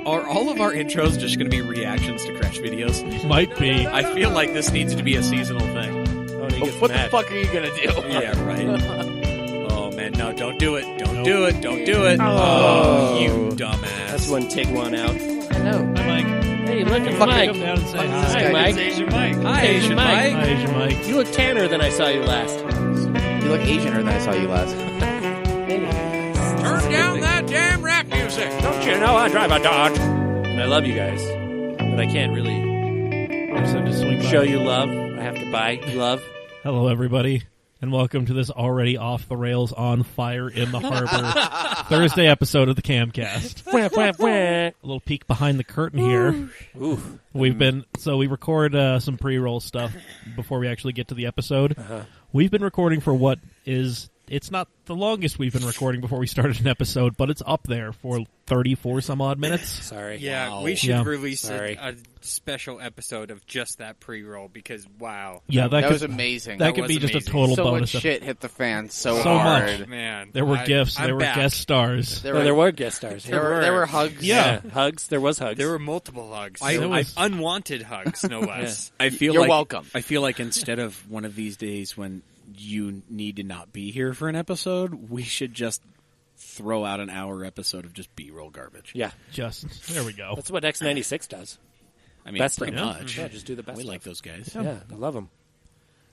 Are all of our intros just going to be reactions to Crash videos? Might be. I feel like this needs to be a seasonal thing. What the fuck are you going to do? Yeah, right. Oh, man, no, don't do it. Don't do it. Don't do it. Oh. You dumbass. That's one take one out. I know. Hi, Mike. Hey, look at Come Mike. down and say Hi, hi. Mike. Asian Mike. Hi, Asian Asian Mike. Mike. Hi, Asian Mike. You look tanner than I saw you last. You look Asianer than I saw you last. Turn down that damn rap music. Don't you know I drive a Dodge? And I love you guys, but I can't really I just have to swing by. show you love. I have to buy love. Hello, everybody, and welcome to this already off the rails, on fire in the harbor Thursday episode of the CAMcast. A little peek behind the curtain here. Ooh. We record some pre-roll stuff before we actually get to the episode. We've been recording for what is... It's not the longest we've been recording before we started an episode, but it's up there for 34 some odd minutes. Sorry. Yeah, Wow. we should Yeah. release Sorry. a special episode of just that pre-roll because, wow. Yeah, That was amazing. That could was be just amazing. a total So bonus. much shit hit the fan so So hard. much. Man. There were gifts. I'm There were back. guest stars. There were guest stars. There were hugs. Yeah. Hugs. There was hugs. There were multiple hugs. There was- Unwanted hugs, no less. I feel You're like, welcome. I feel like instead of one of these days when you need to not be here for an episode, we should just throw out an hour episode of just B-roll garbage. Yeah. There we go. That's what X96 does. I mean, Best pretty of. much. Yeah, just do the best We of. like those guys. Yeah, I love them.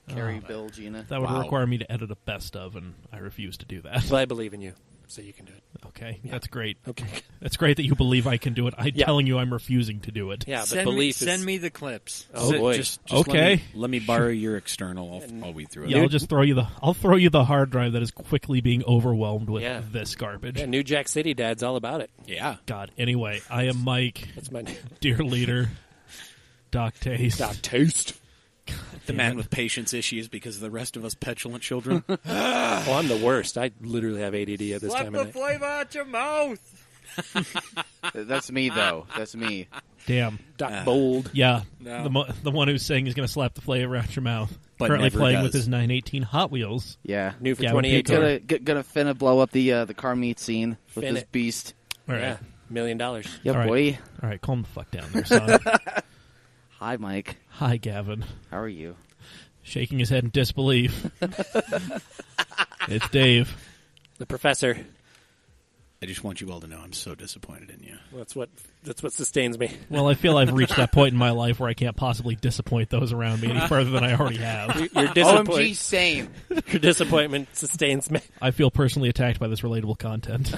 Carrie, Bill, Gina. That would Wow. require me to edit a best of, and I refuse to do that. Well, I believe in you, so you can do it. Okay, that's great. Okay. That's great that you believe I can do it. I'm Yeah. telling you I'm refusing to do it. Yeah, but Send belief is... send me the clips. Oh, So boy. Just Okay. Let me borrow your external. I'll weed through it. Yeah, I'll just throw you the hard drive that is quickly being overwhelmed with Yeah. this garbage. Yeah, New Jack City Dad's all about it. Yeah. God. Anyway, I am Mike, That's my name. dear leader, Doc Taste. Doc Taste. The man with patience issues because of the rest of us petulant children. Oh, I'm the worst. I literally have ADD at this Slap time the of night. flavor out your mouth. That's me, though. That's me. Damn. Doc Bold. Yeah, No. the one who's saying he's going to slap the flavor out your mouth. But Currently never playing does. with his 918 Hot Wheels. Yeah. New for Yeah, we paid 2018. Gonna finna blow up the car meet scene with Fin this it. beast. All right. Yeah, $1 million. Yeah, All right. boy. All right, calm the fuck down there, son. Hi, Mike. Hi, Gavin. How are you? Shaking his head in disbelief. It's Dave. The professor. I just want you all to know I'm so disappointed in you. That's what sustains me. Well, I feel I've reached that point in my life where I can't possibly disappoint those around me any further than I already have. Your OMG, same. Your disappointment sustains me. I feel personally attacked by this relatable content.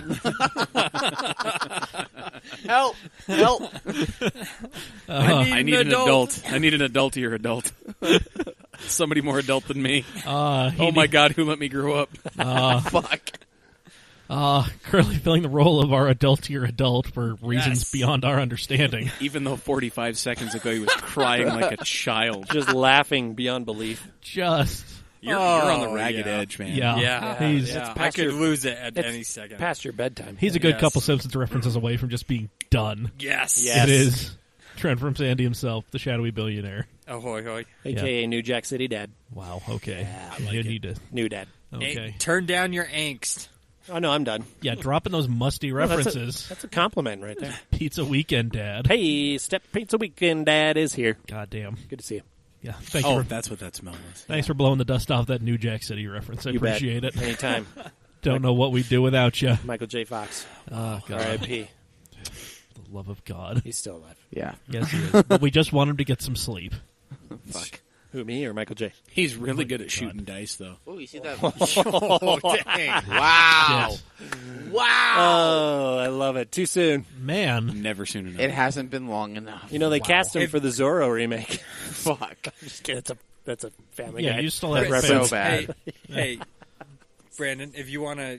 Help! Help! I need an adult. I need an adultier adult. Somebody more adult than me. Oh my God, who let me grow up? Fuck. Currently filling the role of our adultier adult for reasons Yes. beyond our understanding. Even though 45 seconds ago he was crying like a child. Just laughing beyond belief. Just, You're on the Oh, ragged yeah. edge, man. yeah. Yeah, He's, yeah. I past could your- lose it at it's any second. Past your bedtime. He's a good Yes. couple Simpsons references away from just being done. Yes. Yes. It is Trent from Sandy himself, the shadowy billionaire. Ahoy, hoy. AKA New Jack City Dad. Wow, okay. I like you it. need to... New Dad. Okay. Hey, turn down your angst. Oh, no, I'm done. Yeah, dropping those musty Well, references. That's a compliment right there. Pizza Weekend Dad. Hey, Step Pizza Weekend Dad is here. God damn. Good to see you. Yeah, thank you. Oh, For, that's what that smell was. thanks for blowing the dust off that New Jack City reference. I You bet. appreciate it. Anytime. Don't know what we'd do without you. Michael J. Fox. Oh, God. R.I.P. The love of God. He's still alive. Yeah. Yes, he is. But we just want him to get some sleep. Fuck. Who, me or Michael J? He's really good at shooting dice, though. Oh, you see that? Oh, dang. Wow. Yes. Wow. Oh, I love it. Too soon. Man. Never soon enough. It hasn't been long enough. You know, they cast him If- for the Zorro remake. Fuck. Just kidding. That's a Family Yeah, Guy. you still have That's reference. so bad. Hey, Brandon, if you wanna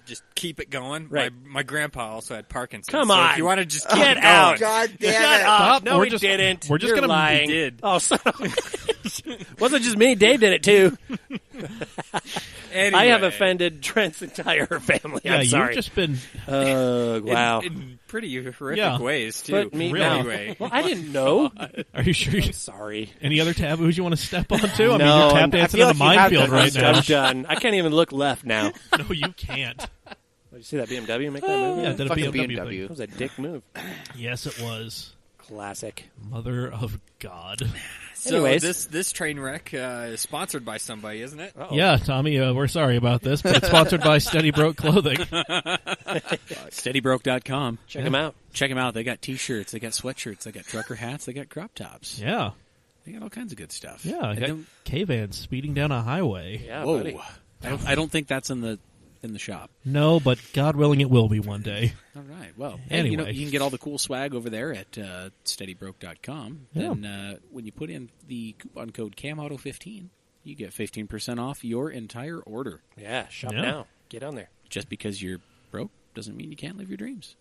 just keep it going, Right. my grandpa also had Parkinson's. Come so on. If you want to just keep Get it out. going. God damn Shut it. up. Stop. No, We're he just- didn't. we're just You're gonna- lying. He did. Oh, son of a- wasn't just me. Dave did it, too. Anyway, I have offended Trent's entire family. Yeah, I'm sorry. you've just been... Wow. in pretty horrific Yeah. ways too. Put me Really? down. Anyway, Well, I didn't know. Are you sure? Sorry. Any other taboos you want to step onto? I mean, No, you're tap I dancing feel in the like you have minefield to right now. I'm done. I can't even look left now. No, you can't. Did you see that BMW make that move? Yeah, did a Fucking BMW BMW. That was a dick move. thing. Yes, it was. Classic. Mother of God. So Anyways. this train wreck is sponsored by somebody, isn't it? Uh-oh. Yeah, Tommy, we're sorry about this, but it's sponsored by Steady Broke Clothing. SteadyBroke.com. Check them out. Check them out. They got T-shirts. They got sweatshirts. They got trucker hats. They got crop tops. Yeah. They got all kinds of good stuff. Yeah, I I got don't- K-Vans speeding down a highway. Yeah, Whoa. buddy. I don't think that's in the shop. No, but God willing, it will be one day. All right. Well, Anyway. and, you can get all the cool swag over there at SteadyBroke.com. Yeah. And when you put in the coupon code CAMAuto15, you get 15% off your entire order. Yeah, shop Yeah. now. Get on there. Just because you're broke doesn't mean you can't live your dreams.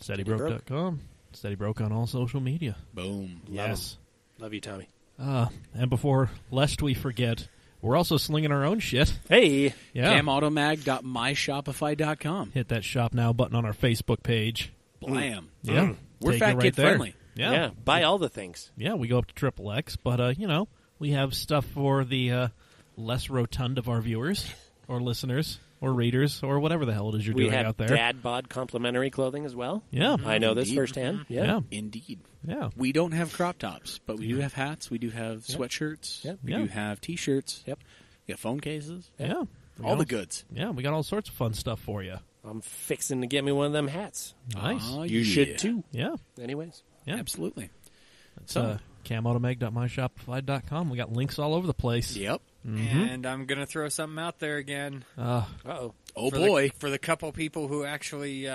SteadyBroke.com. Steady Broke on all social media. Boom. Yes. Love you, Tommy. And before, lest we forget, we're also slinging our own shit. Hey. Yeah. CamAutomag.myshopify.com. Hit that shop now button on our Facebook page. Blam. Yeah. We're Take fat it right kid there. friendly. Yeah. Buy all the things. Yeah, we go up to triple X, but, we have stuff for the less rotund of our viewers or listeners or readers or whatever the hell it is you're We doing have out there. dad bod complimentary clothing as well. Yeah. I know this Indeed. firsthand. Yeah. Yeah. Indeed. Yeah. We don't have crop tops, but we do have hats. We do have sweatshirts. Yep. We Yeah. do have T-shirts. Yep. We got phone cases. Yeah. All the goods. Yeah, we got all sorts of fun stuff for you. I'm fixing to get me one of them hats. Nice. Oh, You yeah. should too. Yeah. Anyways. Yeah. Absolutely. It's camautomag.myshopify.com. We got links all over the place. Yep. And I'm going to throw something out there again. Uh-oh. Oh, For boy. for the couple people who actually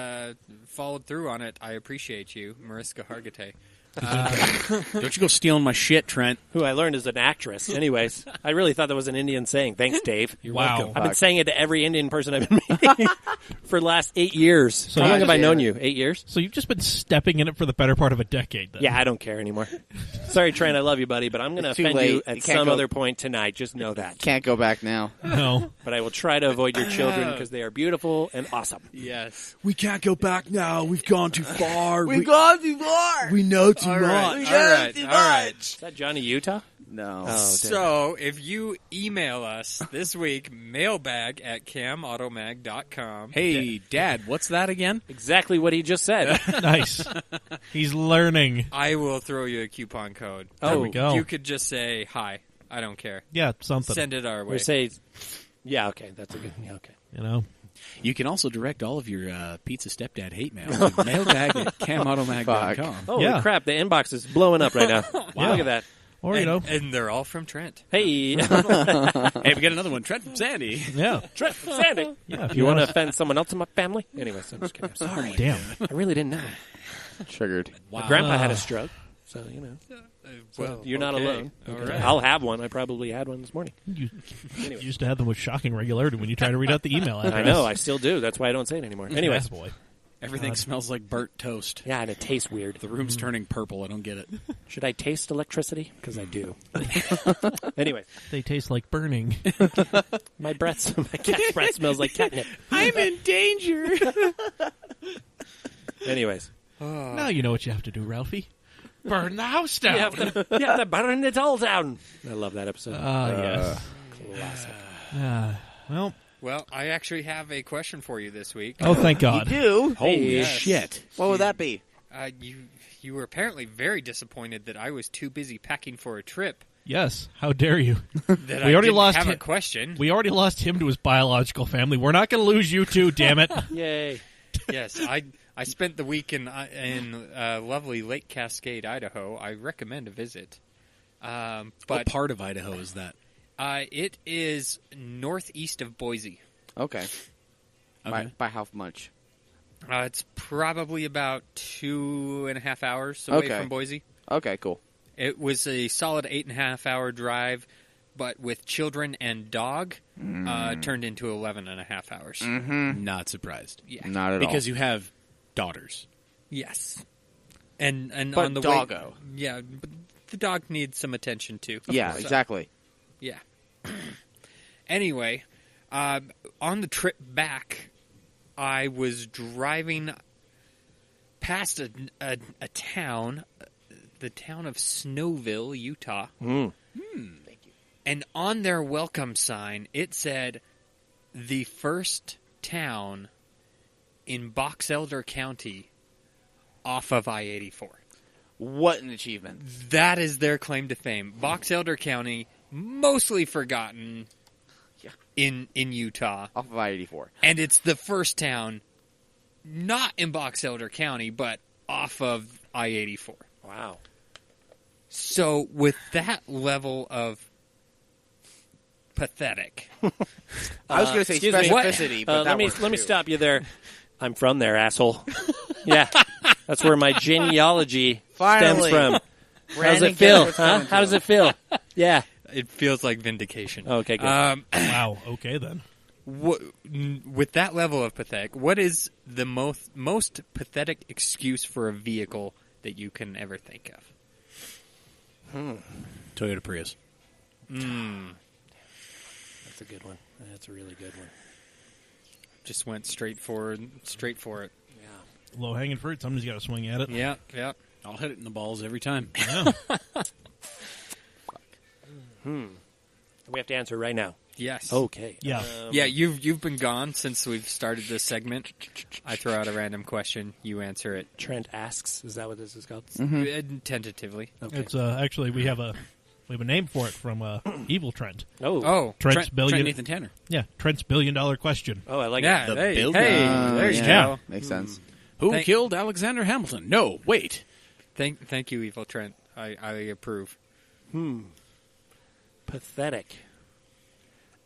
followed through on it, I appreciate you, Mariska Hargitay. Don't you go stealing my shit, Trent. Who I learned is an actress. Anyways, I really thought that was an Indian saying. Thanks, Dave. Wow. I've been saying it to every Indian person I've been meeting for the last 8 years. So How long have I yeah. known you? 8 years? So you've just been stepping in it for the better part of a decade, then. Yeah, I don't care anymore. Sorry, Trent, I love you, buddy, but I'm going to It's too offend late. you You at can't some go- other point tonight. Just know that. Can't go back now. No. But I will try to avoid your children because they are beautiful and awesome. Yes. We can't go back now. We've gone too far. We've gone too far. We know too All right. much. All right. too All right. Is that Johnny Utah? No. Oh, So, if you email us this week, mailbag at camautomag.com. Hey, Dad, what's that again? exactly what he just said. Nice. He's learning. I will throw you a coupon code. There we go. You could just say, hi. I don't care. Yeah, something. Send it our way. Or say, yeah, okay, that's a good, yeah, okay. You know? You can also direct all of your Pizza Stepdad hate mail to mailbag at camautomag.com. Holy Yeah. crap, the inbox is blowing up right now. Wow. Look at that. Or, and they're all from Trent. Hey, Hey, we got another one. Trent from Sandy. yeah. Trent from Sandy. Yeah, if You want to offend someone else in my family? Anyways, I'm just kidding. I'm sorry. Damn. I really didn't know. Triggered. My grandpa had a stroke, so, you know. Well, You're not okay. alone. All Okay. right. I'll have one. I probably had one this morning. You used to have them with shocking regularity when you try to read out the email address. I know. I still do. That's why I don't say it anymore. Anyways. Yes, boy. Everything smells like burnt toast. Yeah, and it tastes weird. The room's turning purple. I don't get it. Should I taste electricity? Because I do. Anyways. They taste like burning. My breath, my cat's breath smells like catnip. I'm in danger. Anyways. Now you know what you have to do, Ralphie. Burn the house down. You have to burn it all down. I love that episode. Yes. Classic. Well, Well, I actually have a question for you this week. oh, thank God. You do? Holy Yes. shit. What would that be? You were apparently very disappointed that I was too busy packing for a trip. Yes. How dare you? That We I already didn't lost have a him. question. We already lost him to his biological family. We're not going to lose you too, damn it. Yay. Yes, I spent the week in lovely Lake Cascade, Idaho. I recommend a visit. What But part of Idaho is that? it is northeast of Boise. Okay. Okay. By how much? It's probably about 2.5 hours away Okay. from Boise. Okay, cool. It was a solid 8.5-hour drive, but with children and dog, turned into 11.5 hours. Not surprised. Yeah. Not at Because you have daughters. Yes. And But on the doggo. way, yeah, but the dog needs some attention too. all. Yeah, So, exactly. Yeah. Anyway, on the trip back, I was driving past a town, the town of Snowville, Utah. Mm. And on their welcome sign, it said, "The first town in Box Elder County off of I-84. What an achievement. That is their claim to fame. Box Elder County, mostly forgotten in Utah. Off of I-84. And it's the first town not in Box Elder County, but off of I-84. Wow. So with that level of pathetic. I was going to say excuse me. specificity, but that let works me too. stop you there. I'm from there, asshole. Yeah, that's where my genealogy Finally. stems from. How does Brandon it feel? gets Huh? what's How does it feel? Yeah. It feels like vindication. Okay, good. Wow. Okay then. With that level of pathetic, what is the most pathetic excuse for a vehicle that you can ever think of? Toyota Prius. That's a good one. That's a really good one. Just went straight for it. Yeah. Low hanging fruit. Somebody's got to swing at it. Yeah. I'll hit it in the balls every time. Yeah. We have to answer right now. Yes. Okay. Yeah. Yeah, you've been gone since we've started this segment. I throw out a random question, you answer it Trent asks. Is that what this is called? tentatively. Okay. It's actually we have a name for it from Evil Trent. Oh. Trent's Trent Nathan Tanner. Yeah, Trent's $1 billion question. Oh, I like Yeah. it. The Hey, builder. there you yeah. go. Makes sense. Who Thank- killed Alexander Hamilton? No, wait. Thank you, Evil Trent. I approve. Pathetic.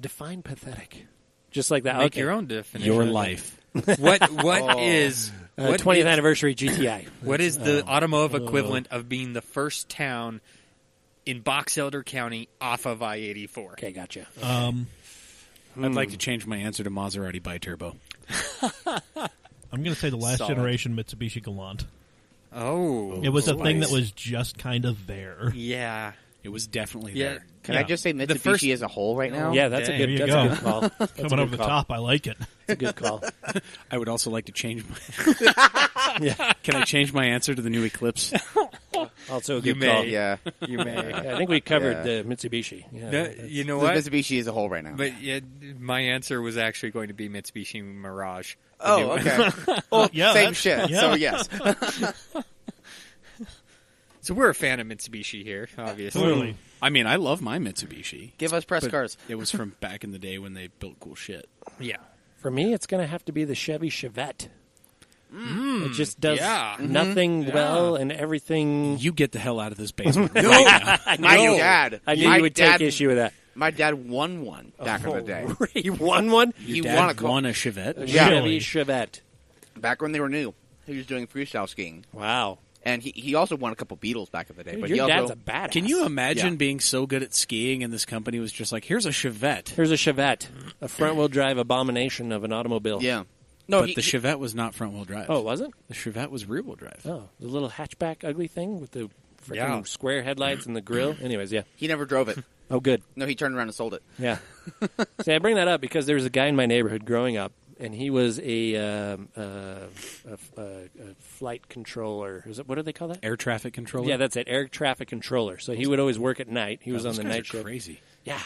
Define pathetic. Just like that. Make Okay. your own definition. Your life. What is 20th anniversary GTI. What is the automotive equivalent of being the first town in Box Elder County off of I-84? Okay, gotcha. I'd like to change my answer to Maserati Biturbo. I'm going to say the last Solid. generation Mitsubishi Galant. Oh. It was a thing nice. that was just kind of there. Yeah. It was definitely Yeah. there. Can I just say Mitsubishi first- as a whole right now? Yeah, that's a dang. good. There you That's a go. good call. That's a Coming good over the call. top, I like it. That's a good call. I would also like to change my... Yeah. Can I change my answer to the new Eclipse? Also a You good may. call. Yeah. You may. Yeah, I think we covered Yeah. the Mitsubishi. Yeah, No, that's- you know The what? Mitsubishi as a whole right now. But yeah, my answer was actually going to be Mitsubishi Mirage. The Oh, new one. okay. Well, Yeah, same that's- shit. yeah. So yes. So we're a fan of Mitsubishi here, obviously. Clearly. I mean, I love my Mitsubishi. Give us press but cars. It was from back in the day when they built cool shit. Yeah. For me, it's going to have to be the Chevy Chevette. It just does yeah. nothing well and everything. You get the hell out of this basement right now. My knew- dad. I knew my you would dad, take issue with that. My dad won one back in the day. You won one? He Your won a dad car. won a Chevette? Yeah. Chevy Chevette. Back when they were new. He was doing freestyle skiing. Wow. And he also won a couple Beetles back in the day. Dude, but your he dad's also, a badass. Can you imagine Yeah. being so good at skiing and this company was just like, here's a Chevette. Here's a Chevette, a front-wheel drive abomination of an automobile. Yeah. No, But the Chevette was not front-wheel drive. Oh, was it? The Chevette was rear-wheel drive. Oh, the little hatchback ugly thing with the freaking Yeah. square headlights and the grill. Anyways, yeah. he never drove it. Oh, good. No, he turned around and sold it. Yeah. See, I bring that up because there was a guy in my neighborhood growing up, and he was a flight controller. Is it, what do they call that? Air traffic controller? Yeah, that's it. Air traffic controller. So he would always work at night. He was on Those the guys night are shift. crazy. Yeah,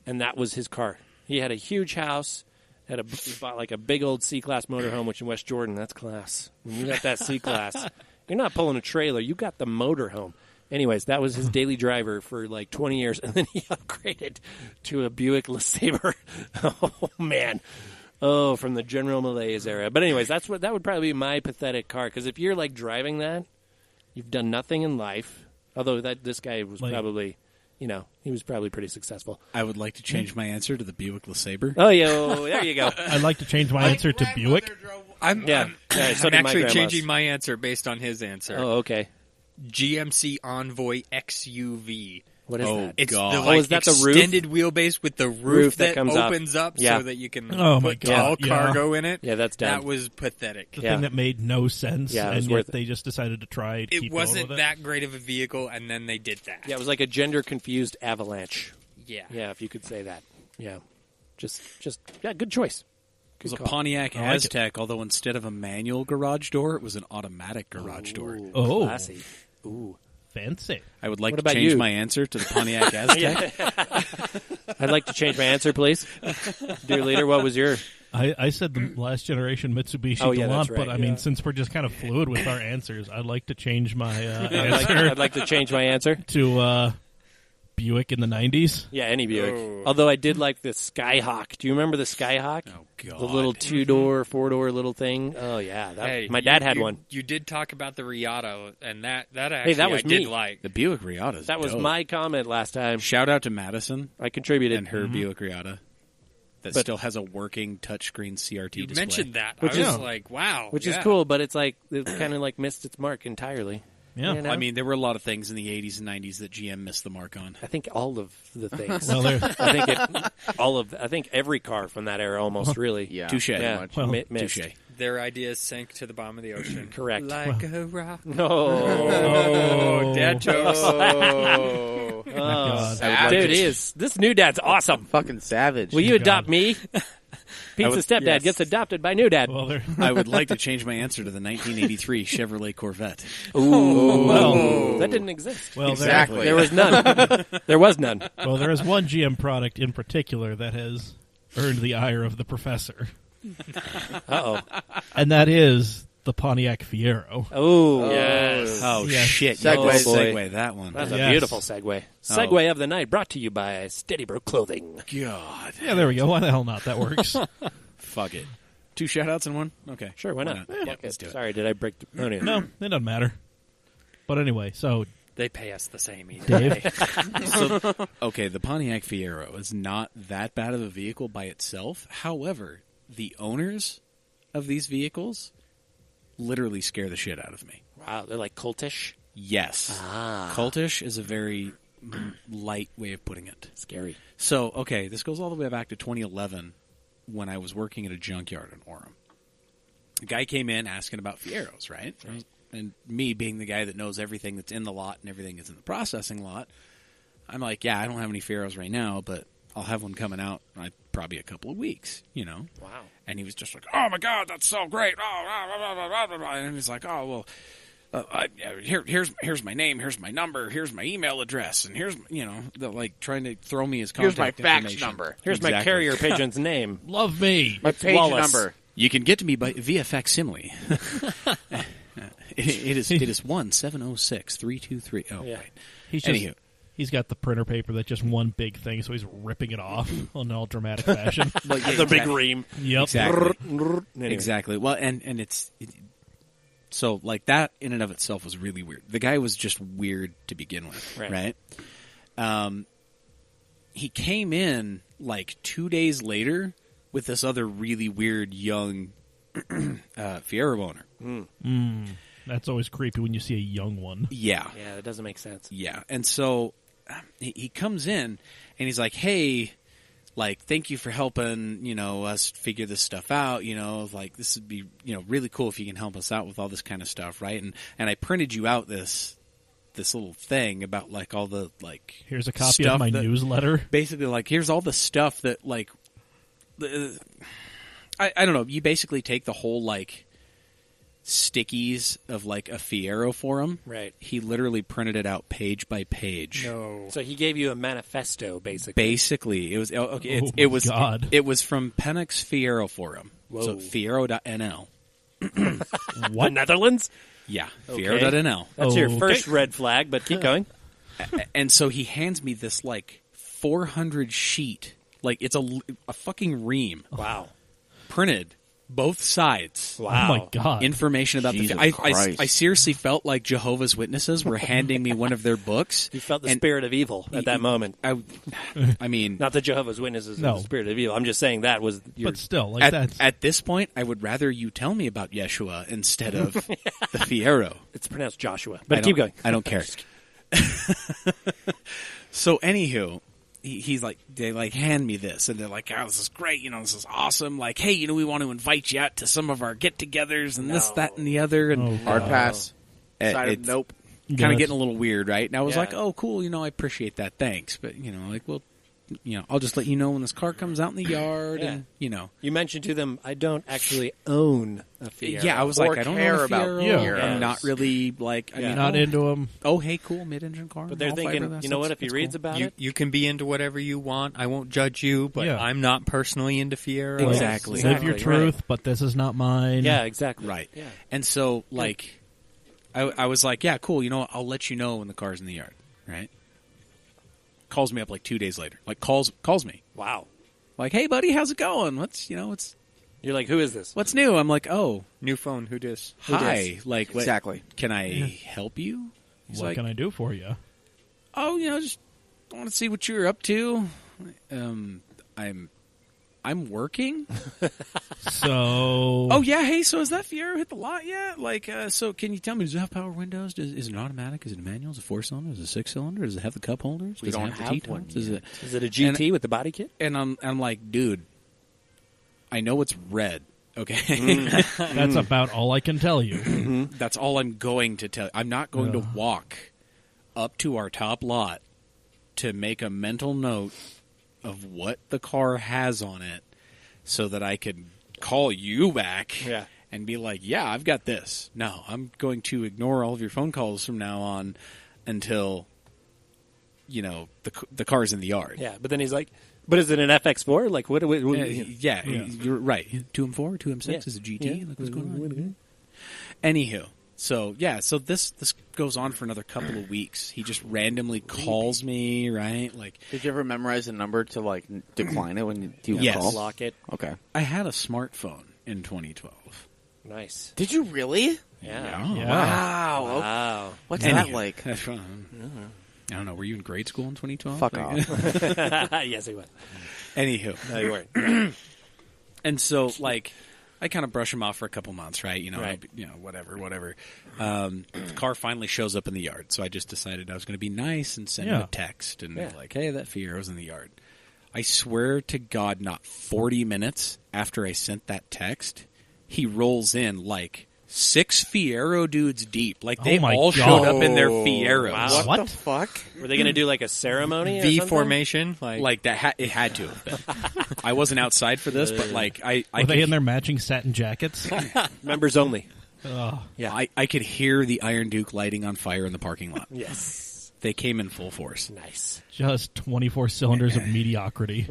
and that was his car. He had a huge house. He bought like a big old C-Class motorhome, which in West Jordan, that's class. When you got that C-Class, you're not pulling a trailer. You got the motorhome. Anyways, that was his daily driver for like 20 years, and then he upgraded to a Buick LeSabre. Oh, man. Oh, from the General Malaise era. But anyways, that would probably be my pathetic car, because if you're like driving that, you've done nothing in life. Although this guy was probably, he was probably pretty successful. I would like to change my answer to the Buick LeSabre. Oh, there you go. I'd like to change my answer to Buick. I'm Yeah, so I'm did my actually grandma's. changing my answer based on his answer. Oh, okay. GMC Envoy XUV. What is Oh, that? It's God. the Oh, like is that the roof? extended wheelbase with the roof that that comes up. opens up Yeah. so that you can Oh, my put God, all yeah. cargo in it. Yeah, that's dumb. That was pathetic. The Yeah. thing that made no sense, Yeah, it was and worth yet it. they just decided to try it. It wasn't that great of a vehicle, and then they did that. Yeah, it was like a gender-confused Avalanche. Yeah. Yeah, if you could say that. Yeah. Just yeah, good choice. It was a call. Pontiac I like it. Aztec, although instead of a manual garage door, it was an automatic garage door. Ooh, Oh. classy. Ooh. Fancy. I would like What to about change you? my answer to the Pontiac Aztec. I'd like to change my answer, please. Dear leader, what was your... I said the last generation Mitsubishi Oh, yeah, Galant, that's right, but I mean, since we're just kind of fluid with our answers, I'd like to change my answer I'd like to change my answer. to Buick in the 90s. Yeah, any Buick. Oh. Although I did like the Skyhawk. Do you remember the Skyhawk? Oh God. The little 2-door, 4-door little thing. Oh yeah, Hey, my dad had one. You did talk about the Riata, and that actually that was I did me. like. The Buick Riata's That was dope. my comment last time. Shout out to Madison I contributed. and her Buick Riata that But- still has a working touchscreen CRT You display. mentioned that. Which I was is- like, wow. Which is yeah. cool, but it's like it kind of like missed its mark entirely. Yeah. You know? I mean, there were a lot of things in the 80s and 90s that GM missed the mark on. I think all of the things. Well, there, I think every car from that era almost really. Yeah, Touche. pretty Yeah. much. Well, Missed. Touche. Their ideas sank to the bottom of the ocean. Correct. Like a rock. No. Oh, dad jokes. Oh, God. Savage. Dude, this new dad's awesome. Fucking savage. Will you God. adopt me? Pizza stepdad yes. gets adopted by new dad. well, there, I would like to change my answer to the 1983 Chevrolet Corvette. well, That didn't exist. well, Exactly. There was none. There was none. well, there is one GM product in particular that has earned the ire of the professor, Uh-oh. and that is the Pontiac Fiero. Oh, Yes. Oh, Yes. shit. Segue. You did Oh, boy. segue that one. That's Yes. a beautiful segue. Segue of the night brought to you by Steady Bro Clothing. God. Yeah, there we go. Why the hell not? That works. Fuck it. 2 shout-outs in one? Okay. Sure, why not? Yeah, let's do it. Sorry, did I break the... Oh, No, it doesn't matter. But anyway, so They pay us the same either. Dave, Okay, the Pontiac Fiero is not that bad of a vehicle by itself. However, the owners of these vehicles literally scare the shit out of me. Wow, they're like cultish. Yes. Cultish is a very light way of putting it. Scary. So, okay, this goes all the way back to 2011 when I was working at a junkyard in Orem. A guy came in asking about Fieros, right? And me being the guy that knows everything that's in the lot and everything that's in the processing lot, I'm like, yeah, I don't have any Fieros right now, but I'll have one coming out in probably a couple of weeks, you know? Wow. And he was just like, oh, my God, that's so great. Oh, blah, blah, blah, blah, blah, blah. And he's like, oh, well, here's my name, here's my number, here's my email address, and here's, you know, like trying to throw me his Here's contact my fax information. number. Here's my Exactly. carrier pigeon's name. love me. My page Wallace. number. You can get to me via facsimile. It is 1-706-323. Oh, Yeah. right. He's just Anywho. he's got the printer paper that's just one big thing, so he's ripping it off in all dramatic fashion. The big ream. Yep. Exactly. Anyway. Exactly. Well, and so like that in and of itself was really weird. The guy was just weird to begin with, Right. He came in like 2 days later with this other really weird young Fiero owner. That's always creepy when you see a young one. Yeah. Yeah, that doesn't make sense. Yeah. And so he comes in and he's like, hey, like, thank you for helping, you know, us figure this stuff out. You know, like, this would be, you know, really cool if you can help us out with all this kind of stuff, right? And I printed you out this little thing about, like, all the, like... Here's a copy stuff of my that- newsletter. Basically, like, here's all the stuff that, like... I don't know. You basically take the whole, like... stickies of like a Fiero for him. Right. He literally printed it out page by page. No. So he gave you a manifesto, basically. Basically, it was okay. Oh It my was God. it was from Penix Fiero Forum. Whoa. So Fiero.nl. What? Netherlands? Yeah, Okay. Fiero.nl. That's your Okay. first red flag, but keep going. And so he hands me this like 400 sheet, like it's a fucking ream Wow. printed both sides. Wow. Oh my God. Information about Jesus the. Christ. I seriously felt like Jehovah's Witnesses were handing me one of their books. You felt the and spirit of evil at that moment. I mean, Not the Jehovah's Witnesses No. the spirit of evil. I'm just saying that was your... But still, like that's at this point, I would rather you tell me about Yeshua instead of the Fiero. It's pronounced Joshua. I But don't- keep going. I don't care. So, anywho, he's like, they like hand me this, and they're like, "Oh, this is great! You know, this is awesome! Like, hey, you know, we want to invite you out to some of our get-togethers and this, that, and the other." And Oh, Hard pass. Side of it's nope. kind Yes. of getting a little weird, right? And I was Yeah. like, "Oh, cool! You know, I appreciate that. Thanks." But you know, like, well, I'll just let you know when this car comes out in the yard, Yeah. and You mentioned to them, I don't actually own a Fiero. Yeah, I was Or like, I don't care know about Fiero. I'm not really like, I Yeah. mean, Not into them. oh, hey, cool, mid-engine car. But they're all thinking, fiberglass, you know what? that's If he reads cool. about You it, you can be into whatever you want. I won't judge you, but Yeah. I'm not personally into Fiero. Exactly. Live your Exactly, truth, right. but this is not mine. yeah, exactly, Right. Yeah. And so, like, I was like, yeah, cool, I'll let you know when the car's in the yard, right? Calls me up like 2 days later. Like, calls me. Wow. Like, hey, buddy, how's it going? What's You're like, who is this? what's new? I'm like, oh, New phone. Who dis? hi. Like, what, Exactly. can I help you? He's What like, can I do for you? oh, just want to see what you're up to. I'm working. So, Oh yeah, hey. So has that Fiero hit the lot yet? Like, so can you tell me? Does it have power windows? Is it automatic? Is it a manual? Is it 4-cylinder? Is it 6-cylinder? Does it have the cup holders? We Does don't it have have the T-tops? one Is yet. it? Is it a GT with the body kit? And I'm like, dude, I know it's red. Okay, that's about all I can tell you. that's all I'm going to tell. I'm not going to walk up to our top lot to make a mental note of what the car has on it, so that I could call you back. Yeah. And be like, yeah, I've got this. No, I'm going to ignore all of your phone calls from now on until, the car's in the yard. Yeah, but then he's like, but is it an FX4? Like, what Yeah, you're right. 2M4, 2M6 Yeah. is a GT. Yeah. Like, what's going on? Anywho, so this goes on for another couple of weeks. He just randomly calls me, right? Like, Did you ever memorize a number to like decline it when you Yes. call? Lock it. Okay. I had a smartphone in 2012. Nice. Did you really? Yeah. Yeah. Wow. Wow. What's Anywho, that like? that's fun. I don't know. Were you in grade school in 2012? Fuck Like- off. Yes, he was. Anywho, No, you weren't. and so like, I kind of brush him off for a couple months, right? Right. Whatever. The car finally shows up in the yard, so I just decided I was going to be nice and send him Yeah. a text and Yeah. like, hey, that Fiero's in the yard. I swear to God, not 40 minutes after I sent that text, he rolls in like 6 Fiero dudes deep. Like they Oh my all God. showed up in their Fieros. Wow. What, What? the fuck? Were they going to do like a ceremony? V or something? formation. Like that, it had to have been. I wasn't outside for this, but like I Were they could- in their matching satin jackets? Members only. Ugh. Yeah. I could hear the Iron Duke lighting on fire in the parking lot. Yes. They came in full force. Nice. Just 24 cylinders of mediocrity.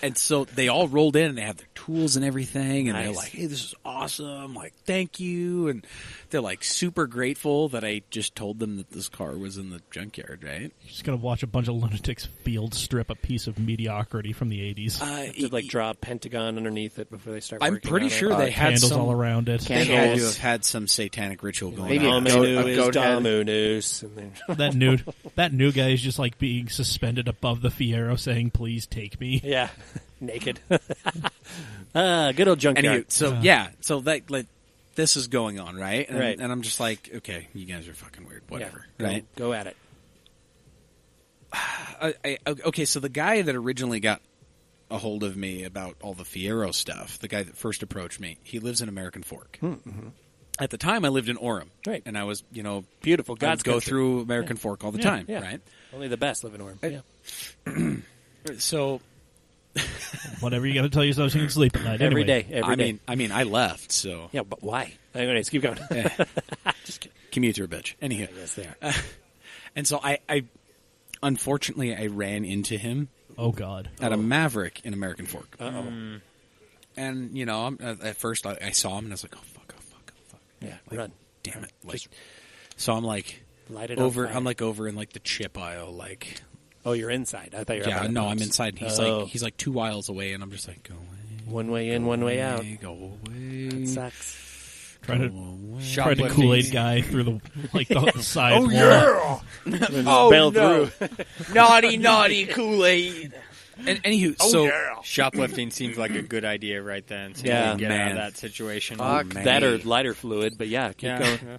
And so they all rolled in and they have their tools and everything. And they're Nice. like, hey, this is awesome. Like, thank you. And they're like super grateful that I just told them that this car was in the junkyard, right? Just gonna watch a bunch of lunatics field strip a piece of mediocrity from the 80s. Did like draw a pentagon underneath it before they start I'm working pretty on sure it? they had Candles some. all around it. They had to Candles. have had some satanic ritual going Maybe on. a Dominu is goat head. Dominus. And then, That new guy is just like being suspended above the Fiero, saying, "Please take me." yeah. Naked. Good old junkyard. Anywho, so that like this is going on, right? And, Right. and I'm just like, okay, you guys are fucking weird, whatever, Yeah. right? Go at it. Okay, so the guy that originally got a hold of me about all the Fiero stuff, the guy that first approached me, he lives in American Fork. At the time, I lived in Orem, Right. and I was, Beautiful. I'd God's go country. through American Fork all the time, Yeah. right? Only the best live in Orem. Yeah. So, Whatever you got to tell yourself, so you can sleep at night. Every Anyway. day. Every day. I mean, I left, so Yeah, but why? Anyways, keep going. Just kidding. commute through a bitch. Anywho, Yes, they are. and so I unfortunately, I ran into him Oh God. at a Maverick in American Fork. Uh-oh. And, at first I saw him and I was like, oh, fuck. Yeah, Like, run. damn it. Like, so I'm like, Light it over, on fire. I'm like over in like the chip aisle, like, Oh, you're inside. I thought you were yeah, up no, at I'm the inside. pumps. He's like 2 aisles away and I'm just like, go away. One way in, one way out. Go away. That sucks. Trying to away. trying to Shoplifting. Kool-Aid guy through the side wall. Oh, Bail no. through. naughty Kool-Aid. And anywho, so Shoplifting seems like a good idea right then. So Yeah. you can get out Man. of that situation. Fuck. man. That or lighter fluid, but yeah, keep Yeah. going.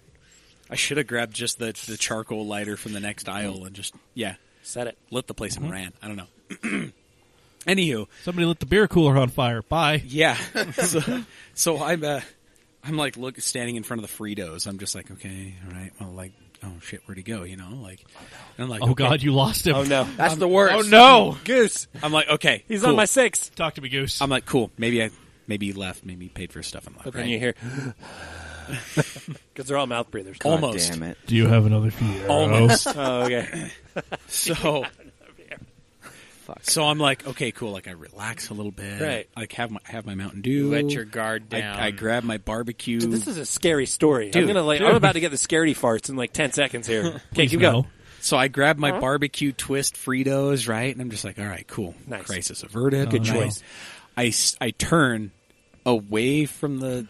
I should have grabbed just the charcoal lighter from the next aisle and just, Set it. lit the place and ran. I don't know. Anywho, Somebody lit the beer cooler on fire. Bye. yeah. So I'm I'm like, standing in front of the Fritos. I'm just like, okay, all right. Well, like, oh shit, where'd he go? You know, like, and I'm like, Oh okay. God, you lost him. Oh no, That's the worst. Oh no, Goose. I'm like, okay, He's cool. on my 6. talk to me, Goose. I'm like, cool. Maybe he left. Maybe he paid for his stuff and left. But right? then you hear because they're all mouth breathers. God Almost. damn it. Do you have another Fiero? Almost. Oh, okay. So I'm like, okay, cool. Like I relax a little bit. Right. Like have my Mountain Dew. Let your guard down. I grab my barbecue. This is a scary story. Dude, I'm about to get the scaredy farts in like 10 seconds here. Okay, Please keep no. going. So I grab my barbecue twist Fritos, right? And I'm just like, all right, cool. Nice. Crisis averted. Good Right? I turn away from the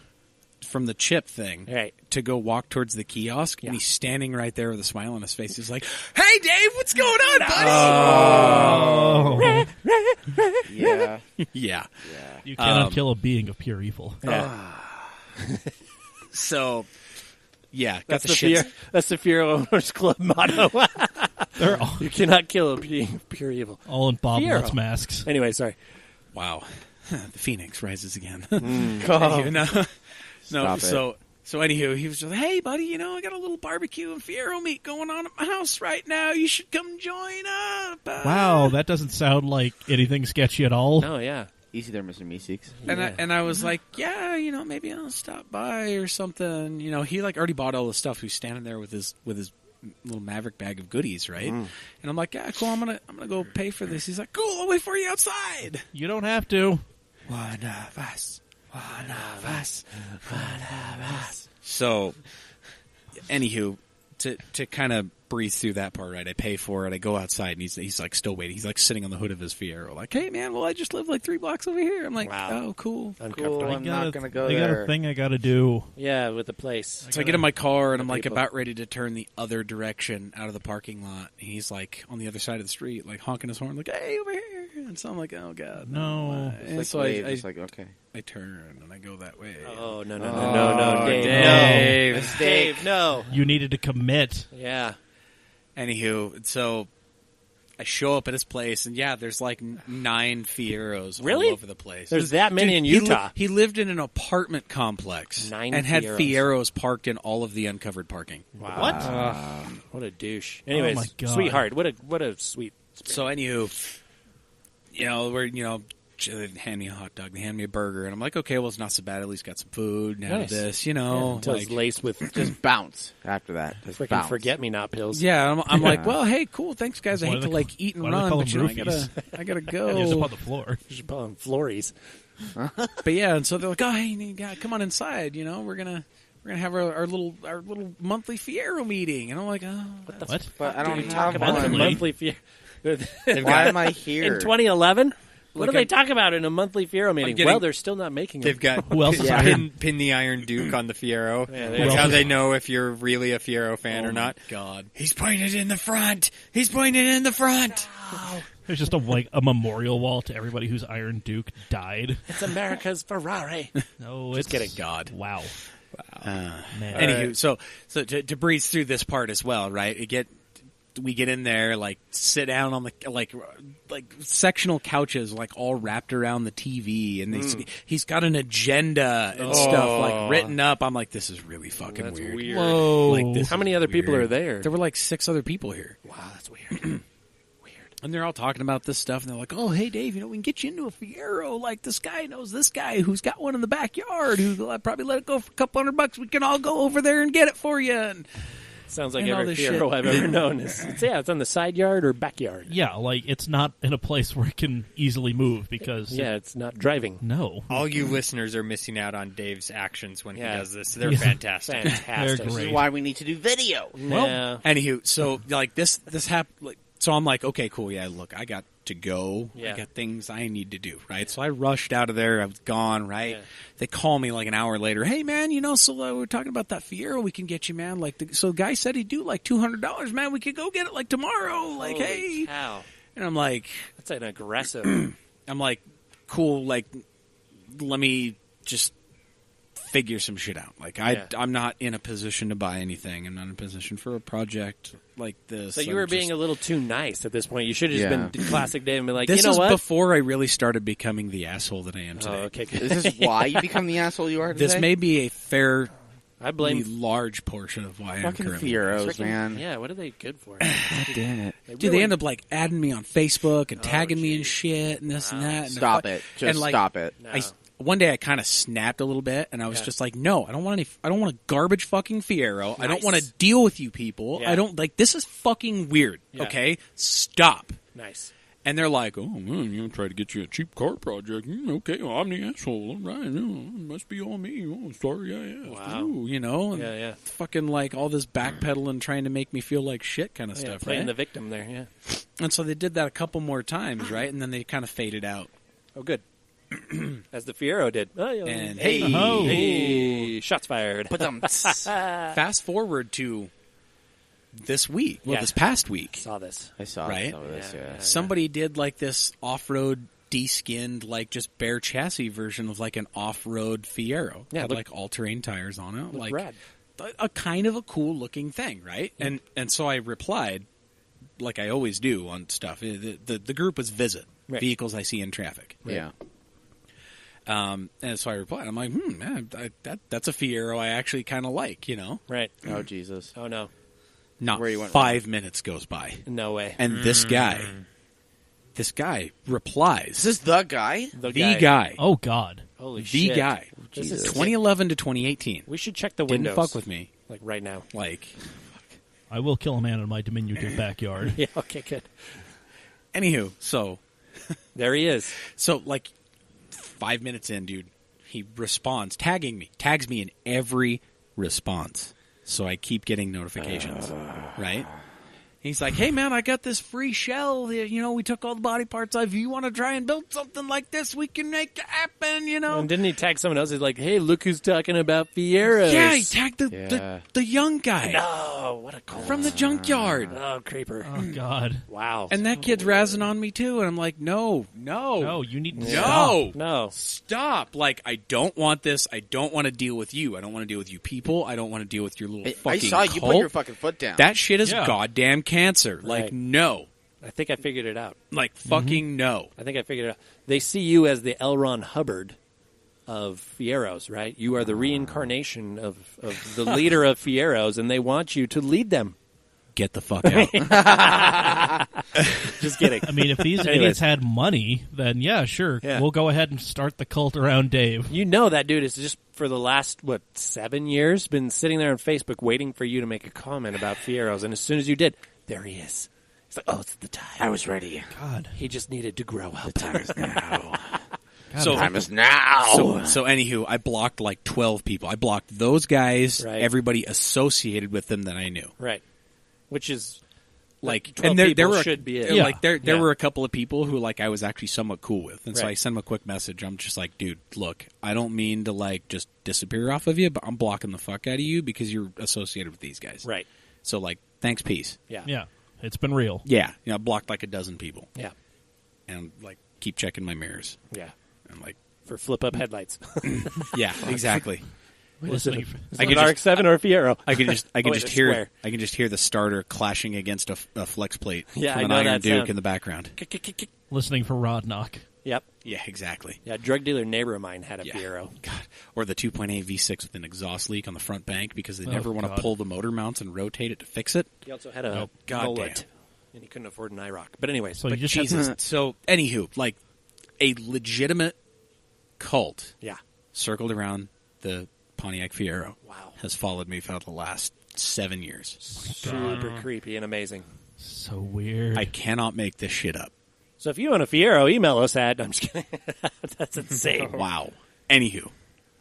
chip thing Right. to go walk towards the kiosk, and he's standing right there with a smile on his face. He's like, "Hey, Dave, what's going on, buddy?" Oh, Yeah. Yeah. you cannot kill a being of pure evil. So, yeah, got That's the the shits. That's the Fiero Owners Club motto. They're all, You cannot kill a being of pure evil. all in Bob Fiero. Lutz masks. Anyway, sorry. Wow, the Phoenix rises again. Oh. Anywho, no, Stop it. So anywho, he was just like, "Hey, buddy, you know, I got a little barbecue and Fiero meat going on at my house right now. You should come join up." Wow, that doesn't sound like anything sketchy at all. Oh, yeah. Easy there, Mr. Meeseeks. And I was like, yeah, you know, maybe I'll stop by or something. You know, he like already bought all the stuff. He's standing there with his little Maverick bag of goodies, right? And I'm like, yeah, cool. I'm gonna go pay for this. He's like, cool. I'll wait for you outside. You don't have to. One of us. One of us. One of us. So, anywho, to kind of breathe through that part, right? I pay for it. I go outside, and he's like still waiting. He's like sitting on the hood of his Fiero, like, "Hey, man, well, I just live like 3 blocks over here." I'm like, Wow. "Oh, cool." Cool, I'm not going to go I got there. a thing I got to do. Yeah, with the place. So I get in my car, and I'm the like people. about ready to turn the other direction out of the parking lot. And he's like on the other side of the street, like honking his horn, like, "Hey, over here!" And so I'm like, "Oh God, No. And Like, so wave, I just like, okay. turn and I go that way. Oh, no, Dave. Dave. No. Mistake. Dave, no. You needed to commit. Yeah. Anywho, so I show up at his place, and yeah, there's like 9 Fieros Really? all over the place. There's that many in he Utah. he lived in an apartment complex 9 and had Fieros. Fieros parked in all of the uncovered parking. Wow. What? What a douche. Anyways, my God. sweetheart. What a sweet. So anywho, you know, they hand me a hot dog, they hand me a burger, and I'm like, okay, well, it's not so bad. At least got some food and out of Nice. this, you know. Until it's like, laced with Just bounce after that. Just freaking bounce. forget-me-not pills. yeah, I'm like, well, hey, cool, thanks, guys. I Why hate do to they like eat and why do they run, call but them you know, roofies? I gotta Just up go. on the floor. You should call them Flories. But yeah, and so they're like, oh, hey, you gotta come on inside. You know, we're gonna have our little monthly Fiero meeting, and I'm like, oh, What? But I don't Dude, talk have about the monthly. one. monthly Fiero. Why am I here? In 2011? What Look, do they I'm- talk about in a monthly Fiero meeting? getting- Well, they're still not making them. They've got Who else is Yeah. iron? pin the Iron Duke on the Fiero. Yeah, That's Who how else they is- know if you're really a Fiero fan or not. God. He's pointed in the front. He's pointed in the front. There's just a memorial wall to everybody whose Iron Duke died. It's America's Ferrari. No, Just it's kidding. God. Wow. Man. Anywho, so to breeze through this part as well, right? We get in there, like sit down on the like sectional couches, like all wrapped around the TV, and he's got an agenda and stuff like written up. I'm like, this is really fucking That's weird. weird. Whoa. Like this. How is many other people weird. are there? There were like 6 other people here. Wow, that's weird. And they're all talking about this stuff, and they're like, "Oh, hey, Dave, you know, we can get you into a Fiero. Like, this guy knows this guy who's got one in the backyard. Who'll probably let it go for a couple $100. We can all go over there and get it for you." And Sounds like And all every this Fiero shit. I've ever known. It's on the side yard or backyard. Yeah, like it's not in a place where it can easily move because Yeah, it's not driving. no. All you listeners are missing out on Dave's actions when Yeah. he does this. They're Yeah. fantastic. Fantastic. They're This great. is why we need to do video. Yeah. anywho, so like this happened. Like, so I'm like, okay, cool, yeah. Look, I got to go. Yeah. I got things I need to do, right? So I rushed out of there. I was gone, right? Yeah. They call me like an hour later. Hey, man, you know, so we're talking about that Fiero we can get you, man. Like, so the guy said he'd do like $200, man. We could go get it like tomorrow. Like, Holy hey. cow. And I'm like, That's an aggressive. cool, like, let me just figure some shit out. Like I'm not in a position to buy anything. I'm not in a position for a project like this. So you were being a little too nice at this point. You should have just been classic Dave and been like, this you know is what? before I really started becoming the asshole that I am today. Oh, okay. This is why you become the asshole you are today? This may be a fair, I blame large portion of why I'm fucking currently. Fieros, man. Yeah, what are they good for? God damn it. Dude, they end up like adding me on Facebook and tagging me and shit and this and that. And Stop it. Just stop it. No. One day I kind of snapped a little bit, and I was just like, "No, I don't want a garbage fucking Fiero. I don't want to deal with you people. Yeah. I don't like this is fucking weird. Yeah. Okay, stop." Nice. And they're like, "Oh man, you try to get you a cheap car project? Okay, well, I'm the asshole. All right, it must be all me. Oh, sorry, yeah. Wow. Ooh, you know, and Yeah. fucking like all this backpedaling, trying to make me feel like shit, kind of stuff, Playing right?" the victim there, yeah. And so they did that a couple more times, right? And then they kind of faded out. Oh, good. As the Fiero did. Oh, yeah. And Hey, shots fired. Fast forward to this week. Well, Yeah. this past week. Saw this. I saw Right? some of this, yeah. Somebody did like this off-road de-skinned, like just bare chassis version of like an off-road Fiero. Yeah, Had look- like all-terrain tires on it. Like rad. a kind of a cool looking thing, right? And so I replied, like I always do on stuff. The group was visit vehicles I see in traffic. Yeah. And so I replied, I'm like, man, that's a Fiero I actually kind of like, you know? Right. Oh, Jesus. Oh, no. Not Where you went 5 minutes goes by. No way. And this guy replies. Is this the guy? The guy. Oh, God. Holy The shit. guy. This is 2011 to 2018. We should check the Didn't windows. fuck with me. Like right now. Like, I will kill a man in my diminutive backyard. Yeah, okay, good. anywho, so There he is. like 5 minutes in, dude, he responds, tags me in every response. So I keep getting notifications, right? He's like, hey, man, I got this free shell. You know, we took all the body parts off. You want to try and build something like this? We can make it happen, you know? And didn't he tag someone else? He's like, hey, look who's talking about Fieros. Yeah, he tagged the young guy No, what a cool. from the junkyard. Oh, creeper. Oh, God. Wow. And that kid's razzing on me, too. And I'm like, no. No, you need to No. stop. No. Stop. Like, I don't want this. I don't want to deal with you. I don't want to deal with you people. I don't want to deal with your little I fucking saw you cult. put your fucking foot down. That shit is Yeah. goddamn cancer. Like, Right. no. I think I figured it out. Like, fucking no. I think I figured it out. They see you as the L. Ron Hubbard of Fieros, right? You are the reincarnation of the leader of Fieros, and they want you to lead them. Get the fuck out. Just kidding. I mean, if these Anyways. idiots had money, then yeah, sure. Yeah. We'll go ahead and start the cult around Dave. You know that dude is just for the last, 7 years, been sitting there on Facebook waiting for you to make a comment about Fieros, and as soon as you did, there he is. He's like, oh, it's the time. I was ready. God. He just needed to grow up. The time is now. So, Time is now. so anywho, I blocked like 12 people. I blocked those guys, Right. everybody associated with them that I knew. Right. Which is, Like, 12 and there people were should be it. Yeah. like there Yeah. were a couple of people who like I was actually somewhat cool with, and so Right. I sent them a quick message. I'm just like, dude, look, I don't mean to like just disappear off of you, but I'm blocking the fuck out of you because you're associated with these guys. right. So like, thanks, peace. Yeah. Yeah, it's been real. Yeah, you know, I blocked like a dozen people, Yeah. and like keep checking my mirrors, Yeah. and like, For flip-up headlights. yeah, exactly. Listening. Is I it could an just- RX-7 or a Fiero? I can just Oh, wait, it's hear square. I can just hear the starter clashing against a flex plate Yeah, from I an know Iron that Duke sound. in the background. Listening for Rod Knock. Yep. Yeah, exactly. Yeah, drug dealer neighbor of mine had a Yeah. Fiero. God, or the 2.8 V6 with an exhaust leak on the front bank because they Oh, never want God. to pull the motor mounts and rotate it to fix it. He also had a Oh, goddamn. mullet. And he couldn't afford an IROC. But anyways. So but you just Jesus. So, anywho, like a legitimate cult yeah. circled around the Pontiac Fiero. Wow. Has followed me for the last 7 years. Super creepy and amazing. So weird. I cannot make this shit up. So if you own a Fiero, email us at... I'm just kidding. That's insane. Wow. Anywho.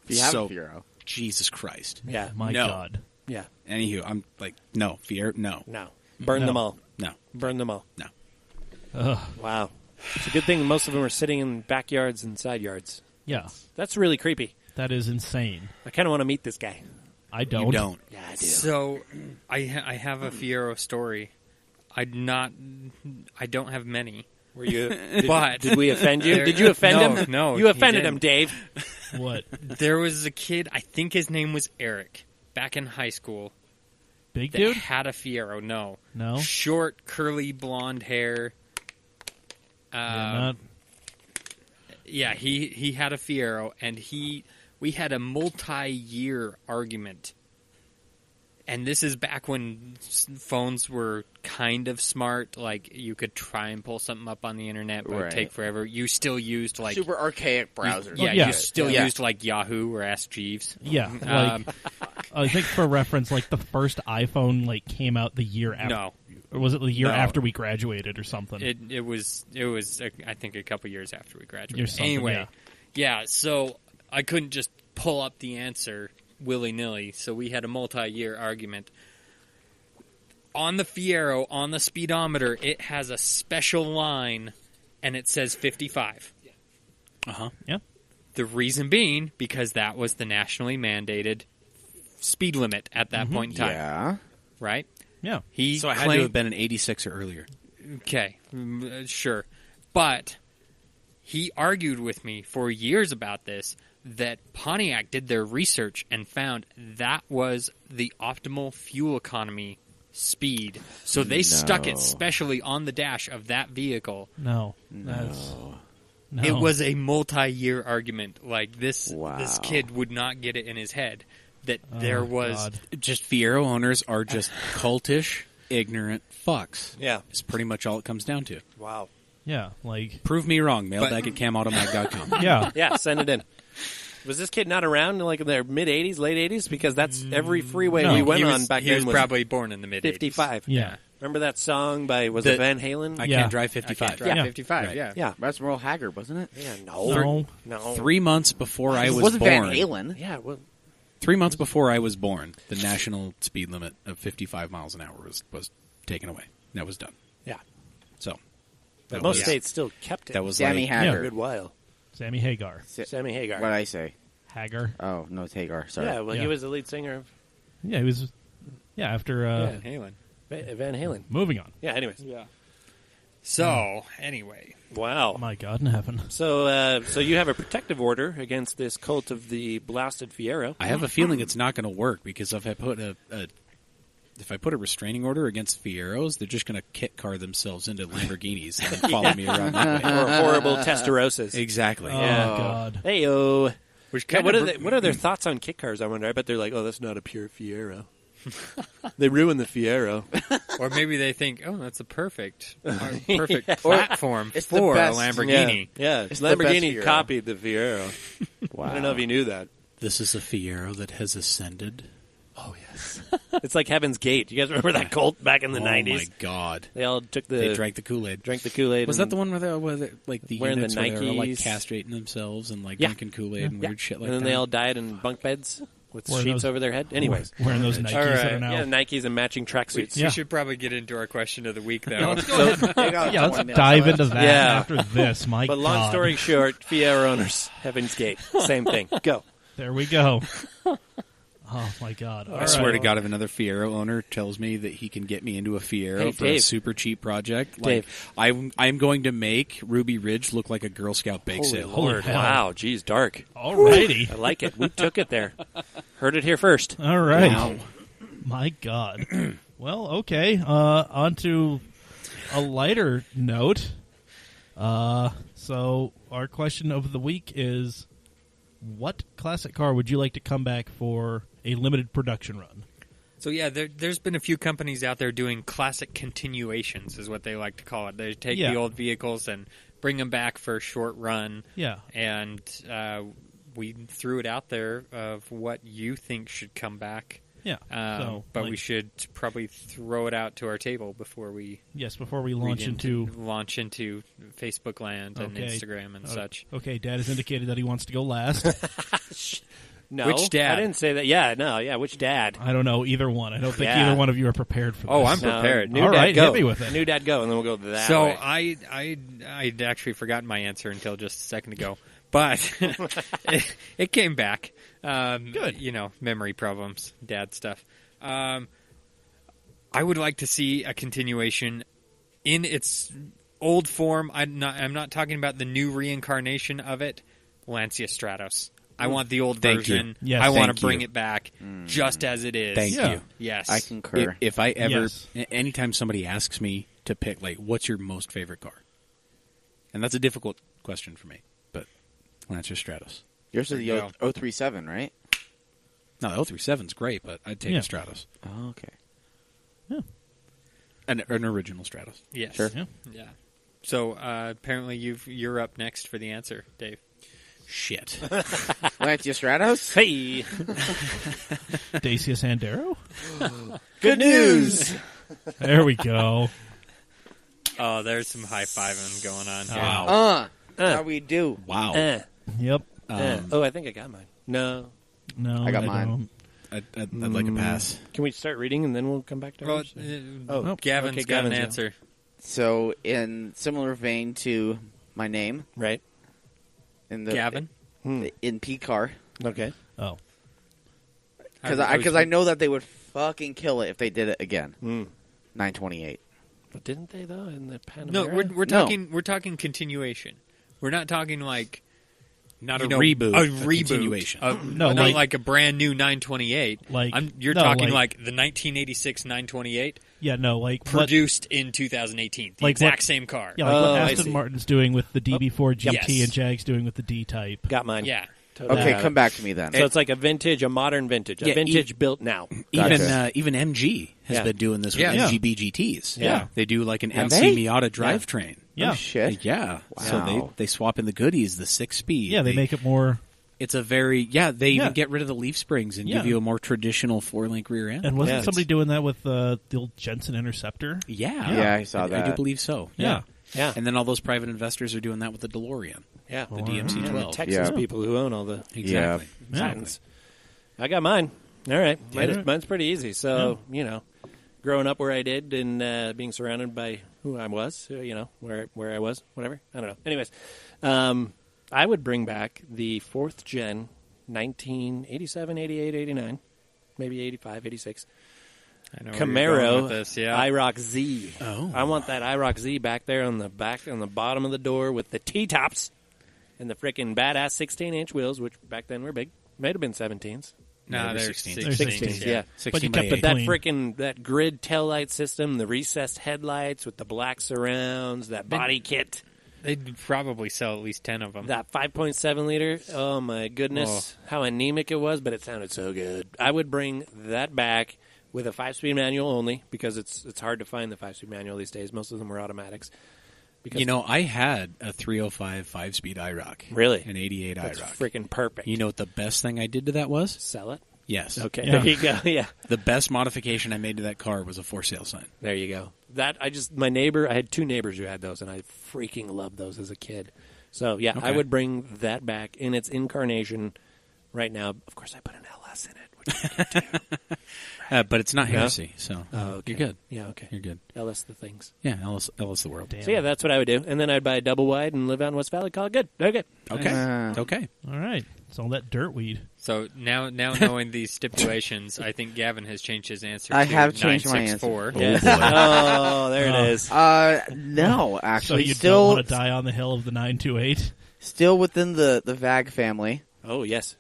If you have so, a Fiero. Jesus Christ. Yeah. My No. God. Yeah. Anywho, I'm like, no, Fiero, no. No. Burn No. them all. No. Burn them all. No. Ugh. Wow. It's a good thing most of them are sitting in backyards and side yards. Yeah, That's really creepy. that is insane. I kind of want to meet this guy. I don't. You don't. Yeah, I do. So, I have a Fiero story. I don't have many. Were you? But Did we offend you? There- Did you offend No, him? no, You he offended him, didn't. Dave. What? There was a kid, I think his name was Eric, back in high school, Big that dude? had a Fiero. No. No? Short, curly, blonde hair. Yeah, Yeah, he had a Fiero, and we had a multi-year argument. And this is back when phones were kind of smart. Like, you could try and pull something up on the internet, but it would Right. take forever. You still used, like... Super archaic browsers. You still used, like, Yahoo or Ask Jeeves. Yeah, like, I think for reference, like, the first iPhone, like, came out the year after. No. Or was it the year No. after we graduated or something? It was I think, a couple years after we Or graduated. something, Anyway, yeah, so I couldn't just pull up the answer willy-nilly, so we had a multi-year argument. On the Fiero, on the speedometer, it has a special line, and it says 55. Uh-huh. Yeah. The reason being, because that was the nationally mandated speed limit at that point in time, Yeah. right? Yeah. He So I had to claimed- have been an 86 or earlier. Okay, sure. But he argued with me for years about this, that Pontiac did their research and found that was the optimal fuel economy speed. So they stuck it No. specially on the dash of that vehicle. No. That's... No. It was a multi-year argument. Like, this Wow. kid would not get it in his head that there was... God. Just Fiero owners are just cultish, ignorant fucks. Yeah. It's pretty much all it comes down to. Wow. Yeah, like... Prove me wrong. Mailbag at camautomag.com. Yeah. Yeah, send it in. Was this kid not around in like in their mid 80s, late 80s? Because that's every freeway No. we went he was, on back he then was was probably born in the mid-80s. 55. Yeah. Remember that song by it The- Van Halen? I Yeah. can't drive I 55. can't drive Yeah. 55, Right. yeah. yeah. That's Merle Haggard, wasn't it? Yeah. No. No. 3 months before I It was wasn't born. Van Halen. Yeah. Well, 3 months before I was born, the national speed limit of 55 miles an hour was taken away. That was done. yeah. So But that most was- states still kept it. that was Sammy like for a Haggard. good while. Sammy Hagar. Sammy Hagar. What did I say? Hagar. Oh, no, it's Hagar. Sorry. Yeah. Well, Yeah. he was the lead singer of Yeah, he was... Yeah, after... Van Halen. Van Halen. Moving on. Yeah. Anyways. Yeah. So, anyway. Wow. My God in heaven. So, so you have a protective order against this cult of the blasted Fiero. I have a feeling it's not going to work because if I put a restraining order against Fieros, they're just going to kit car themselves into Lamborghinis and follow me around that way. Or horrible testerosis. Exactly. Oh, Yeah. God. Hey-o. Which Yeah, kind what are their thoughts on kit cars, I wonder? I bet they're like, oh, that's not a pure Fiero. They ruined the Fiero. Or maybe they think, oh, that's a perfect platform It's the for a best. Lamborghini. Yeah. It's the best Lamborghini Fiero. copied the Fiero. Wow. I don't know if you knew that. This is a Fiero that has ascended. Oh, yes. It's like Heaven's Gate. You guys remember that cult back in the 90s? Oh my God! They all took They drank the Kool-Aid. drank the Kool-Aid. Was and- that the one where they like the Wearing the units where they were like Nikes. castrating themselves and like Yeah. drinking Kool-Aid and Yeah. weird shit like and then that? they all died in bunk beds with Wearing sheets those- over their head? Anyways. Wearing those Nikes All that are right. now... Yeah, Nikes and matching tracksuits. We Yeah. should probably get into our question of the week, though. Yeah, let's go ahead. They got Yeah, let's one dive minute into left. that Yeah. after this. My But long God. story short, Fiero owners, Heaven's Gate. Same thing. Go. There we go. Oh, my God. I swear to God, if another Fiero owner tells me that he can get me into a Fiero Hey, for a Dave. super cheap project, like Dave. I'm going to make Ruby Ridge look like a Girl Scout bake sale. Lord. hell. Wow. Geez, dark. Alrighty. I like it. We took it there. Heard it here first. All right. Wow. My God. Well, okay. On to a lighter note. So our question of the week is, what classic car would you like to come back for a limited production run? So yeah, there's been a few companies out there doing classic continuations, is what they like to call it. They take Yeah. the old vehicles and bring them back for a short run, Yeah. and we threw it out there of what you think should come back. Yeah. So, But like, we should probably throw it out to our table before we yes, before we launch into... launch into Facebook land and Okay. Instagram and such. Okay, Dad has indicated that he wants to go last. No. Which dad? I didn't say that. Yeah, no. Yeah, which dad? I don't know either one. I don't think Yeah. either one of you are prepared for this. Oh, I'm No, prepared. New All dad right, go. hit me with it. New dad go, and then we'll go that So way. I'd actually forgotten my answer until just a second ago, but it came back. Good. You know, memory problems, dad stuff. I would like to see a continuation in its old form. I'm not talking about the new reincarnation of it. Lancia Stratos. I want the old Thank you. version. Yes. I want Thank to bring you. it back just as it is. Thank Yeah. you. Yes. I concur. If I ever, Yes. anytime somebody asks me to pick, like, what's your most favorite car? And that's a difficult question for me, but I'll answer Stratos. Yours is There you the 037, right? No, the 037's great, but I'd take Yeah. a Stratos. Oh, okay. Yeah. An original Stratos. Yes. Sure. Yeah. Yeah. So apparently you're up next for the answer, Dave. Shit. Lancia Stratos? Hey, Dacia Sandero? Good news! There we go. Oh, there's some high fiving going on here. Wow. How we do? Wow. Yep. Oh, I think I got mine. No. No, I got mine. don't. I'd like a pass. Can we start reading and then we'll come back to Well, ours? Gavin's okay, got an Gavin's go. answer. So, in similar vein to my name, Right. in the Gavin? in P car, Okay. Oh. because I know that they would fucking kill it if they did it again. Mm. 928. But didn't they though in the Panamera? No, we're No. talking continuation. We're not talking like Not you a know, reboot. a a reboot, continuation. No, not like- like a brand new 928. Like- you're no, talking like- like the 1986 928 Yeah, no, like what? produced in 2018, the Like exact what- same car. Yeah, like Oh, what I Aston see. Martin's doing with the DB4 GT Yes. and Jag's doing with the D Type. got mine. Yeah. Totally Okay, got come it. back to me then. So it's like a vintage, a modern vintage, a Yeah, vintage built now. Even MG has Yeah. been doing this with Yeah. MGB GTs. Yeah. They do like an Have MC they? Miata drivetrain. Yeah. Oh, shit. Yeah. So Wow. they swap in the goodies, the 6-speed. Yeah, they make it more. It's a very they Yeah. even get rid of the leaf springs and Yeah. give you a more traditional 4-link rear end. And wasn't Yeah. somebody doing that with the old Jensen Interceptor? Yeah. Yeah, I saw I that. do believe so. Yeah. Yeah. And then all those private investors are doing that with the DeLorean, Yeah. the DMC-12. The Texas Yeah. people who own all the Exactly. Yeah. patents. I got mine. All right. Yeah. Mine's pretty easy. So, growing up where I did and being surrounded by who I was, where I was, whatever. I don't know. Anyways, I would bring back the 4th gen 1987, 88, 89, maybe 85, 86. I know where you're going Camaro with this, yeah. IROC Z. Oh. I want that IROC Z back there on the bottom of the door with the T-tops and the freaking badass 16-inch wheels, which back then were big. Might have been 17s. Nah, they're they're 16s. 16s. 16s, yeah. 16 But you by kept it 8. That Clean. freaking that grid taillight system, the recessed headlights with the black surrounds, that body kit, They'd probably sell at least 10 of them. that 5.7 liter. Oh my goodness, how anemic it was, but it sounded so good. I would bring that back with a 5-speed manual only because it's hard to find the 5-speed manual these days. Most of them were automatics. Because I had a 305 5-speed IROC. Really? An 88 that's IROC. freaking perfect. You know what the best thing I did to that was? Sell it. Yes. Okay, Yeah. there you go. Yeah. The best modification I made to that car was a for sale sign. There you go. My neighbor, I had 2 neighbors who had those, and I freaking loved those as a kid. So, yeah, I Okay. would bring that back in its incarnation right now. Of course, I put an LS in it, which I can't do. But it's not heresy, so Okay. you're good. Yeah, okay. You're good. LS the things. Yeah, Ellis the world. Damn. So, yeah, that's what I would do. And then I'd buy a double wide and live out in West Valley, call it good. Okay. Okay. Okay. All right. It's all that dirt weed. So now knowing these stipulations, I think Gavin has changed his answer. I to have changed my answer. 964. Yes. boy. Oh, there it is. No, So actually, you still don't want to die on the hill of the 928? still within the VAG family. Oh, yes.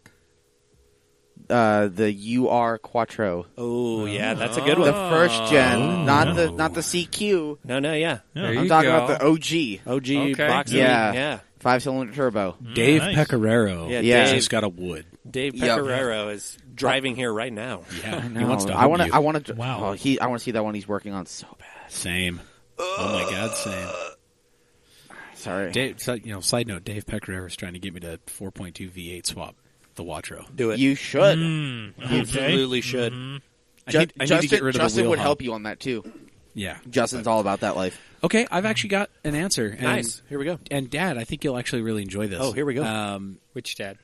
The UR Quattro, Oh, yeah, that's a good the one. first gen, not no. the CQ. No, yeah. There Yeah. I'm you talking go. about the OG OG Okay. box. Yeah. Yeah. 5-cylinder turbo. Dave nice. Pecoraro Yeah, Yeah. just got a wood. Dave Yep. Pecoraro is driving here right now. Yeah, he No, wants to. I hug want to. you. I want to. Wow. I want to see that one he's working on so bad. Same. Oh my God, same. Sorry. Dave, side note: Dave Pecoraro is trying to get me to 4.2 V8 swap the Watro. Do it. You should. Okay. absolutely should. I need to Justin, get rid of the Justin wheel would hub. help you on that too. Yeah. Justin's all about that life. Okay, I've actually got an answer. And, Nice. Here we go. And Dad, I think you'll actually really enjoy this. Oh, here we go. Which dad?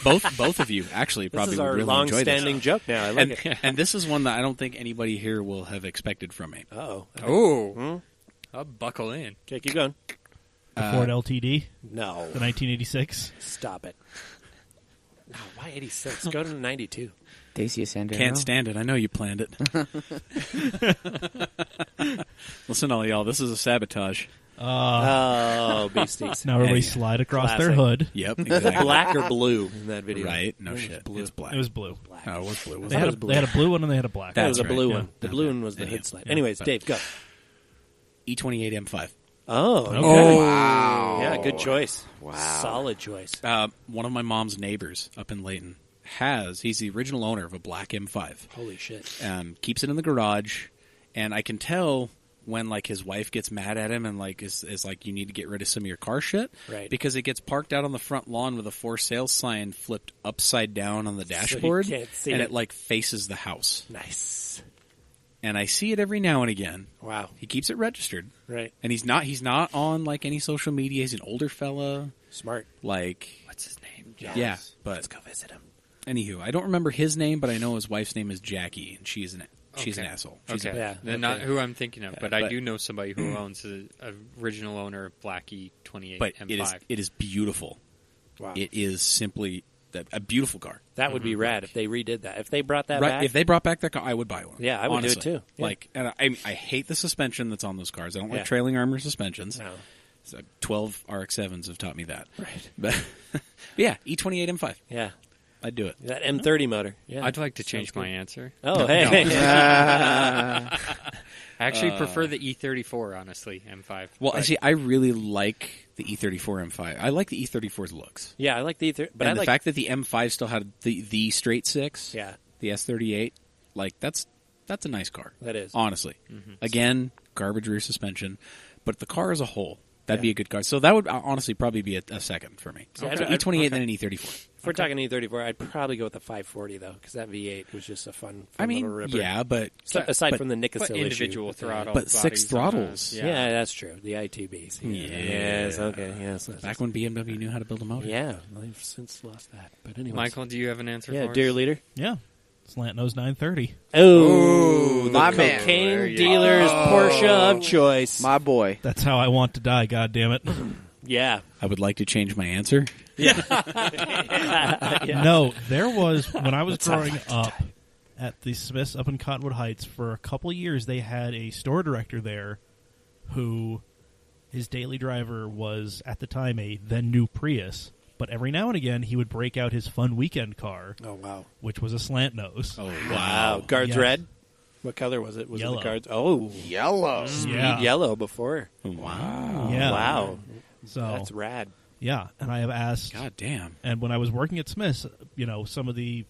Both of you actually This probably is will our really enjoy this. long-standing joke now. I like it. And this is one that I don't think anybody here will have expected from me. Oh. Oh, I'll buckle in. Okay, keep going. The Ford LTD, No. the 1986. Stop it. No, why 86? Go to 92. Dacia Sandero. Can't stand it. I know you planned it. Listen, all y'all, this is a sabotage. Oh, beasties. Now everybody Yeah. slide across Classic. their hood. Yep, Was it exactly. black or blue in that video? Right? No It was shit. blue. It's black. It was blue. Oh, it was blue. They had, blue. they had a blue one and they had a black That one. was a That's blue right, one. yeah. The Okay. blue one was the Anyhow. hood slide. Anyways, Dave, go. E28 M5. Oh, okay. Oh. Wow. Yeah, good choice. Wow. Solid choice. One of my mom's neighbors up in Layton he's the original owner of a black M5. Holy shit. Keeps it in the garage, and I can tell when like his wife gets mad at him and like is like, you need to get rid of some of your car shit, Right. Because it gets parked out on the front lawn with a for sale sign flipped upside down on the dashboard, can't see and it. it like faces the house. Nice. And I see it every now and again. Wow. He keeps it registered, Right. and he's not on like any social media. He's an older fella, Smart. like What's his name? yeah. But Let's go visit him. anywho, I don't remember his name, but I know his wife's name is Jackie, and she's an Okay. asshole. She's Okay, Yeah, They're okay. not who I'm thinking of, but I but- do know somebody who owns the original owner of Black E28 but M5. it is beautiful. Wow. It is simply a beautiful car. That would be rad if they redid that. If they brought that Right? back. If they brought back that car, I would buy one. Yeah, I would do it honestly. too. Yeah. Like, and I hate the suspension that's on those cars. I don't like Yeah. trailing armor suspensions. No. So 12 RX-7s have taught me that. Right. But yeah, E28 M5. Yeah. I'd do it. That M30 motor. Yeah. I'd like to change Sounds my good. answer. Oh, hey. I actually prefer the E34, honestly, M5. Well, But- see, I really like the E34 M5. I like the E34's looks. Yeah, I like the E30. But And I the like. fact that the M5 still had the straight six, Yeah, the S38, like that's a nice car. that is. Honestly. Again, garbage rear suspension, but the car as a whole, that'd Yeah. be a good car. So that would honestly probably be a second for me. See, So E28 and then an E34. If we're talking E34, I'd probably go with the 540, though, because that V8 was just a fun little ripper. yeah, but So, aside but- from the Nickesil but individual issue. throttle. But six bodies on throttles. those, Yeah. that's true. The ITBs. Yeah. Yeah. Yes, okay, yes. back when BMW knew how to build a motor. Yeah, I've since lost that. But anyway. Michael, do you have an answer Yeah, for dear us? leader. Yeah. Slant nose 930. Oh, the my man. cocaine There you dealer's Porsche of choice. My boy. That's how I want to die, God damn it. Yeah. I would like to change my answer. No, there was, when I was growing up at the Smiths up in Cottonwood Heights, for a couple of years, they had a store director there who, his daily driver was, at the time, a then new Prius. But every now and again, he would break out his fun weekend car, Oh, wow. which was a slant nose. Oh, Wow. Guards Yes. red? What color was it? Was it Yellow. the guards? Oh, Yellow. Yeah. yellow before. Wow. Yeah. Wow. So, That's rad. yeah, and I have asked, God damn. and when I was working at Smith's, some of the,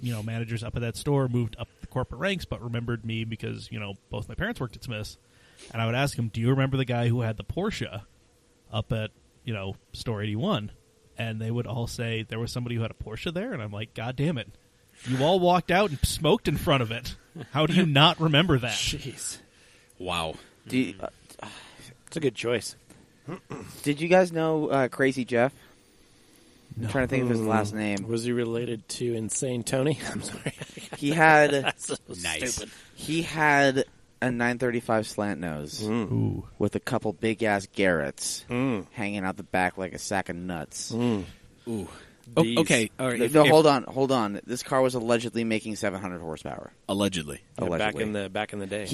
managers up at that store moved up the corporate ranks, but remembered me because, both my parents worked at Smith's. And I would ask him, do you remember the guy who had the Porsche up at, store 81? And they would all say there was somebody who had a Porsche there. And I'm like, God damn it. You all walked out and smoked in front of it. How do you not remember that? Jeez. Wow. It's a good choice. Did you guys know Crazy Jeff? I'm trying to think of his last name. Was he related to Insane Tony? I'm sorry. He had That's so Nice. stupid. he had a 935 slant nose Ooh. with a couple big ass Garretts Mm. hanging out the back like a sack of nuts. Ooh. These- Okay. All right. No, hold on. This car was allegedly making 700 horsepower. Allegedly. Yeah, Allegedly. back in the day.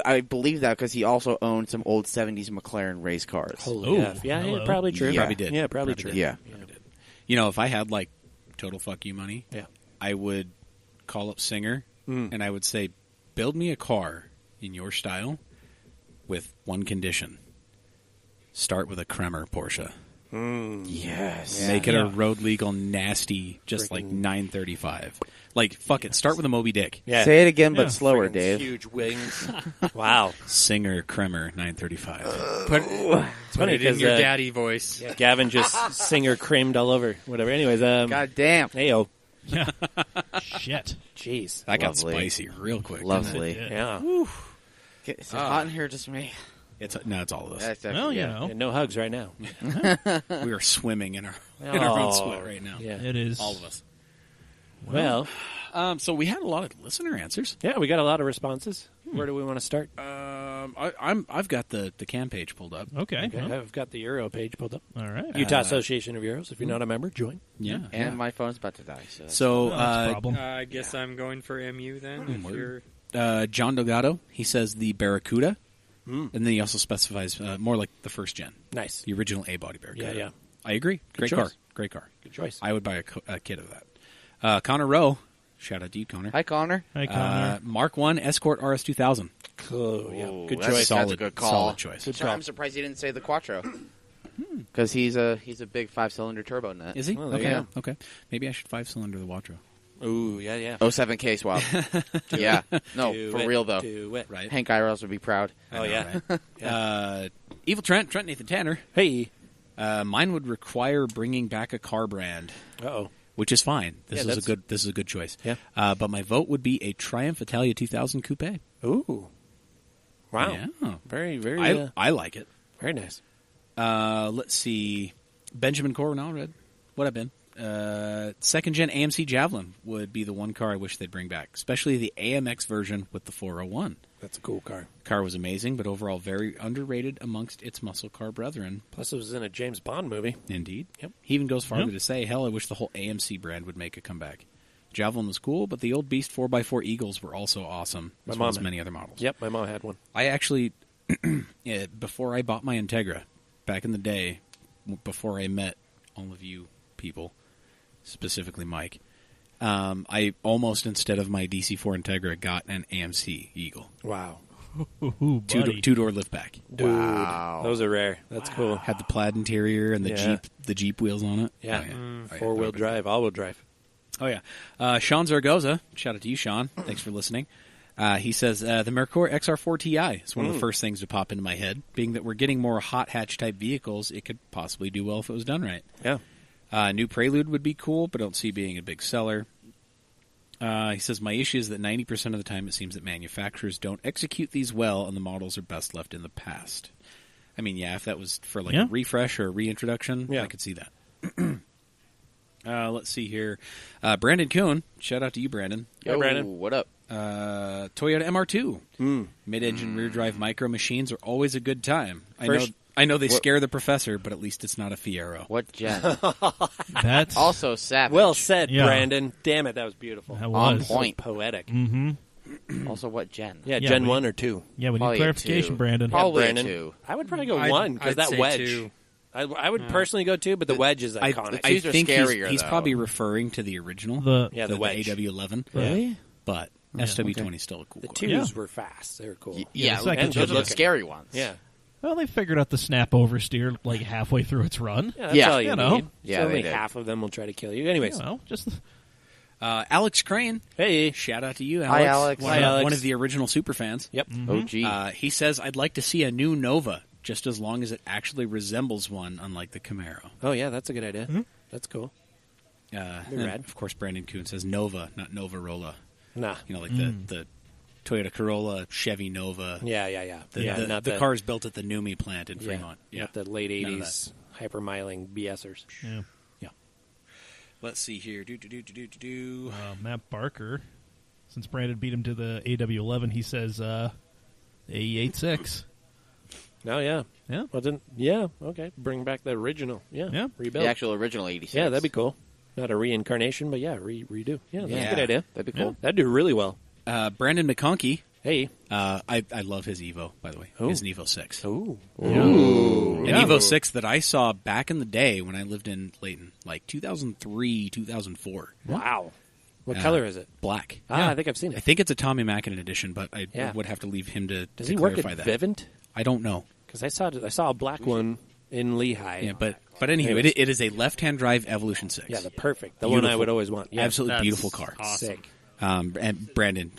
I believe that because he also owned some old 70s McLaren race cars. Holy Ooh, F. Yeah, hello. probably true. Yeah. Probably did. Yeah, probably Probably true. did. Yeah. You know, if I had like total fuck you money, Yeah. I would call up Singer Mm. and I would say, build me a car in your style with one condition. Start with a Kremer Porsche. Yes. Make it Yeah. a road legal nasty, just like 935. Like, fuck it. Start with a Moby Dick. Yeah. Say it again, Yeah. but slower, Friggin' Dave. Huge wings. Wow. Singer Kremer 935. Put funny it in 'cause, your daddy voice. Yeah, Gavin just singer creamed all over. Whatever. Anyways, God damn. Heyo. Yeah. Shit. Jeez. That got Lovely. spicy real quick. Lovely. Yeah. Is it hot in here just for me? It's all of us. That's Well, actually, you yeah. know, Yeah, no hugs right now. We are swimming in our Oh, own sweat right now. Yeah. it is. All of us. Well, So we had a lot of listener answers. yeah, we got a lot of responses. Where do we want to start? I've got the CAM page pulled up. Okay. Okay, well, I've got the Euro page pulled up. all right. Utah Association of Euros. If you're not a member, join. Yeah. And my phone's about to die. So No, that's a problem. I guess I'm going for MU then. If word. you're John Delgado, he says the Barracuda And then he also specifies more like the first gen, Nice. the original A body barricade. Yeah, yeah. I agree. Great choice. car. Great car. Good choice. I would buy a kit of that. Connor Rowe, shout out to you, Connor. Hi, Connor. Hi, Connor. Mark 1 Escort RS 2000. Cool. Yeah. Ooh, Good that's- choice. That's a good call. Solid choice. Good I'm call. surprised he didn't say the Quattro. Because he's a big 5-cylinder turbo nut. Is he? Oh, there okay. you go. Okay. Maybe I should 5-cylinder the Watro. Ooh, yeah, yeah. 07K swap. Yeah. No, Do for it, real though. Do it. Right. Hank Irels would be proud. Oh, yeah. Evil Trent Nathan Tanner. Hey. Mine would require bringing back a car brand, Uh-oh. which is fine. This Yeah, is a good choice. Yeah. But my vote would be a Triumph Italia 2000 Coupe. Ooh. Wow. Yeah. Very, very, I like it. very nice. Let's see. Benjamin Coronel, Red. What up, Ben? Second gen AMC Javelin would be the one car I wish they'd bring back, especially the AMX version with the 401. That's a cool car. Car was amazing, but overall very underrated amongst its muscle car brethren. Plus, it was in a James Bond movie. Indeed. Yep. He even goes farther Yep. to say, hell, I wish the whole AMC brand would make a comeback. Javelin was cool, but the old Beast 4x4 Eagles were also awesome, My as well mom- as many other models. Yep, my mom had one. I actually, before I bought my Integra, back in the day, before I met all of you people, specifically Mike, I almost, instead of my DC4 Integra, got an AMC Eagle. Wow. Ooh, buddy. Two-door liftback. Dude. Wow. Those are rare. That's cool. Had the plaid interior and Yeah. the Jeep wheels on it. Yeah. Oh, Oh, yeah. Four-wheel drive, all-wheel drive. Oh, yeah. Sean Zaragoza, shout out to you, Sean. Thanks for listening. He says, the Mercure XR4 Ti is one of the first things to pop into my head. Being that we're getting more hot hatch type vehicles, it could possibly do well if it was done right. Yeah. New Prelude would be cool, but I don't see being a big seller. He says, my issue is that 90% of the time it seems that manufacturers don't execute these well, and the models are best left in the past. I mean, yeah, if that was for like Yeah. a refresh or a reintroduction, Yeah. I could see that. Let's see here. Brandon Kuhn, shout out to you, Brandon. Yo, Brandon. what up? Toyota MR2. Mid-engine rear-drive micro machines are always a good time. I know they scare the professor, but at least it's not a Fiero. What gen? That's Also savage. Well said, Yeah. Brandon. Damn it, that was beautiful. that on was. point. Poetic. Also, what gen? Yeah, Yeah, Gen we- 1 or 2. Yeah, we need Probably a clarification, 2. Brandon. Probably a Brandon. 2. I would probably go I'd- 1 because I'd that say wedge. 2. I would personally go 2, but the wedge is iconic. the twos are think scarier, he's though. probably referring to the original, The Yeah, the wedge. AW11. Really? But SW20 is still a cool The car. 2s Yeah. were fast. They were cool. Yeah, the second and those gen. are the scary ones. Yeah. well, they figured out the snap oversteer like halfway through its run. Yeah, that's Yeah. all you You know. need. Yeah, So they only did. half of them will try to kill you. Anyways. You know, just Alex Crane, Hey. shout out to you, Alex. Hi, Alex. One, Hi, of, Alex. one of the original super fans. Yep. OG. He says, I'd like to see a new Nova, just as long as it actually resembles one, unlike the Camaro. Oh, yeah, that's a good idea. That's cool. And rad. of course, Brandon Kuhn says Nova, not Novarola. Nah. You know, like the Toyota Corolla, Chevy Nova. Yeah, yeah, yeah. The, yeah, the, not the cars built at the NUMMI plant in yeah, Fremont. Yeah. Not the late None of 80s hypermiling BSers. yeah. Let's see here. Matt Barker, since Brandon beat him to the AW11, he says AE86. Oh, yeah. Yeah. Well, then, yeah, okay. Bring back the original. Yeah. Yeah. Rebuild. The actual original 86. Yeah, that'd be cool. Not a reincarnation, but yeah, redo. Yeah, that's Yeah. a good idea. That'd be cool. That'd do really well. Brandon McConkey. Hey. I love his Evo, by the way. Oh. His Evo 6. Ooh. An Yeah. Evo 6 that I saw back in the day when I lived in Layton, like 2003, 2004. Wow. What color is it? Black. Ah, I think I've seen I it. think it's a Tommy Mackinnon edition, but I Yeah. would have to leave him to Does to he work at clarify that. Vivint? I don't know. Because I saw a black one in Lehigh. Yeah, but anyway, Anyways. it is a left-hand drive Evolution 6. Yeah, the perfect. The one I Beautiful. would always want. Yeah. Absolutely That's beautiful car. awesome. Sick. And Brandon,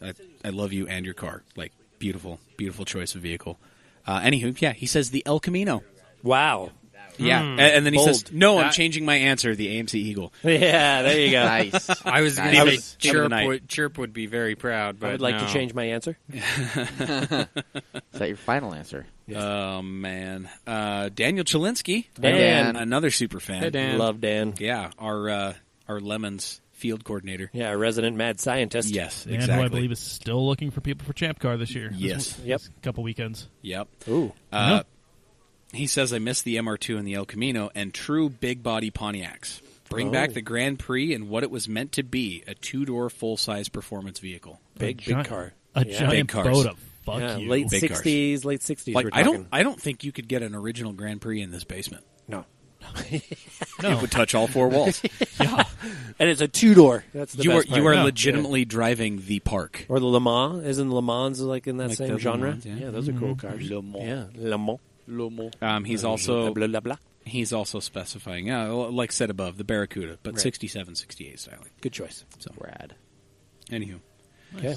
I love you and your car. Like, beautiful, beautiful choice of vehicle. Anywho, yeah, he says the El Camino. Wow. Yeah, and then he Bold. says, no, I'm changing my answer, the AMC Eagle. Yeah, there you go. Nice. I was going Nice. to was- say of the night. Chirp would be very proud, but I would like no. to change my answer. Is that your final answer? Oh, man. Daniel Chilinsky. Dan. Another super fan. Hey, Dan. Love Dan. Yeah, our Lemons field coordinator. Yeah, resident mad scientist. Yes, And exactly. who I believe is still looking for people for Champ Car this year. Yes. Yep. This couple weekends. Yep. Ooh. He says, I miss the MR2 and the El Camino and true big body Pontiacs. Bring Oh. back the Grand Prix and what it was meant to be, a two-door full-size performance vehicle. Big giant, car. A Yeah. giant Big cars. boat of Fuck Yeah, you. late Big cars. 60s, late 60s. Like we're I talking. don't think you could get an original Grand Prix in this basement. No. No. It would touch all four walls. Yeah. And it's a two-door. That's the you best are you part. are Yeah. legitimately driving the park. Or the Le Mans. Isn't Le Mans like in that Like same the Le genre? Mans, yeah. Those are cool cars. Le Mans. Yeah, Le Mans. He's also Blah, blah, blah. he's also specifying, like said above, the Barracuda, but Right. 67, 68 styling. Good choice. So, Rad. anywho, Okay.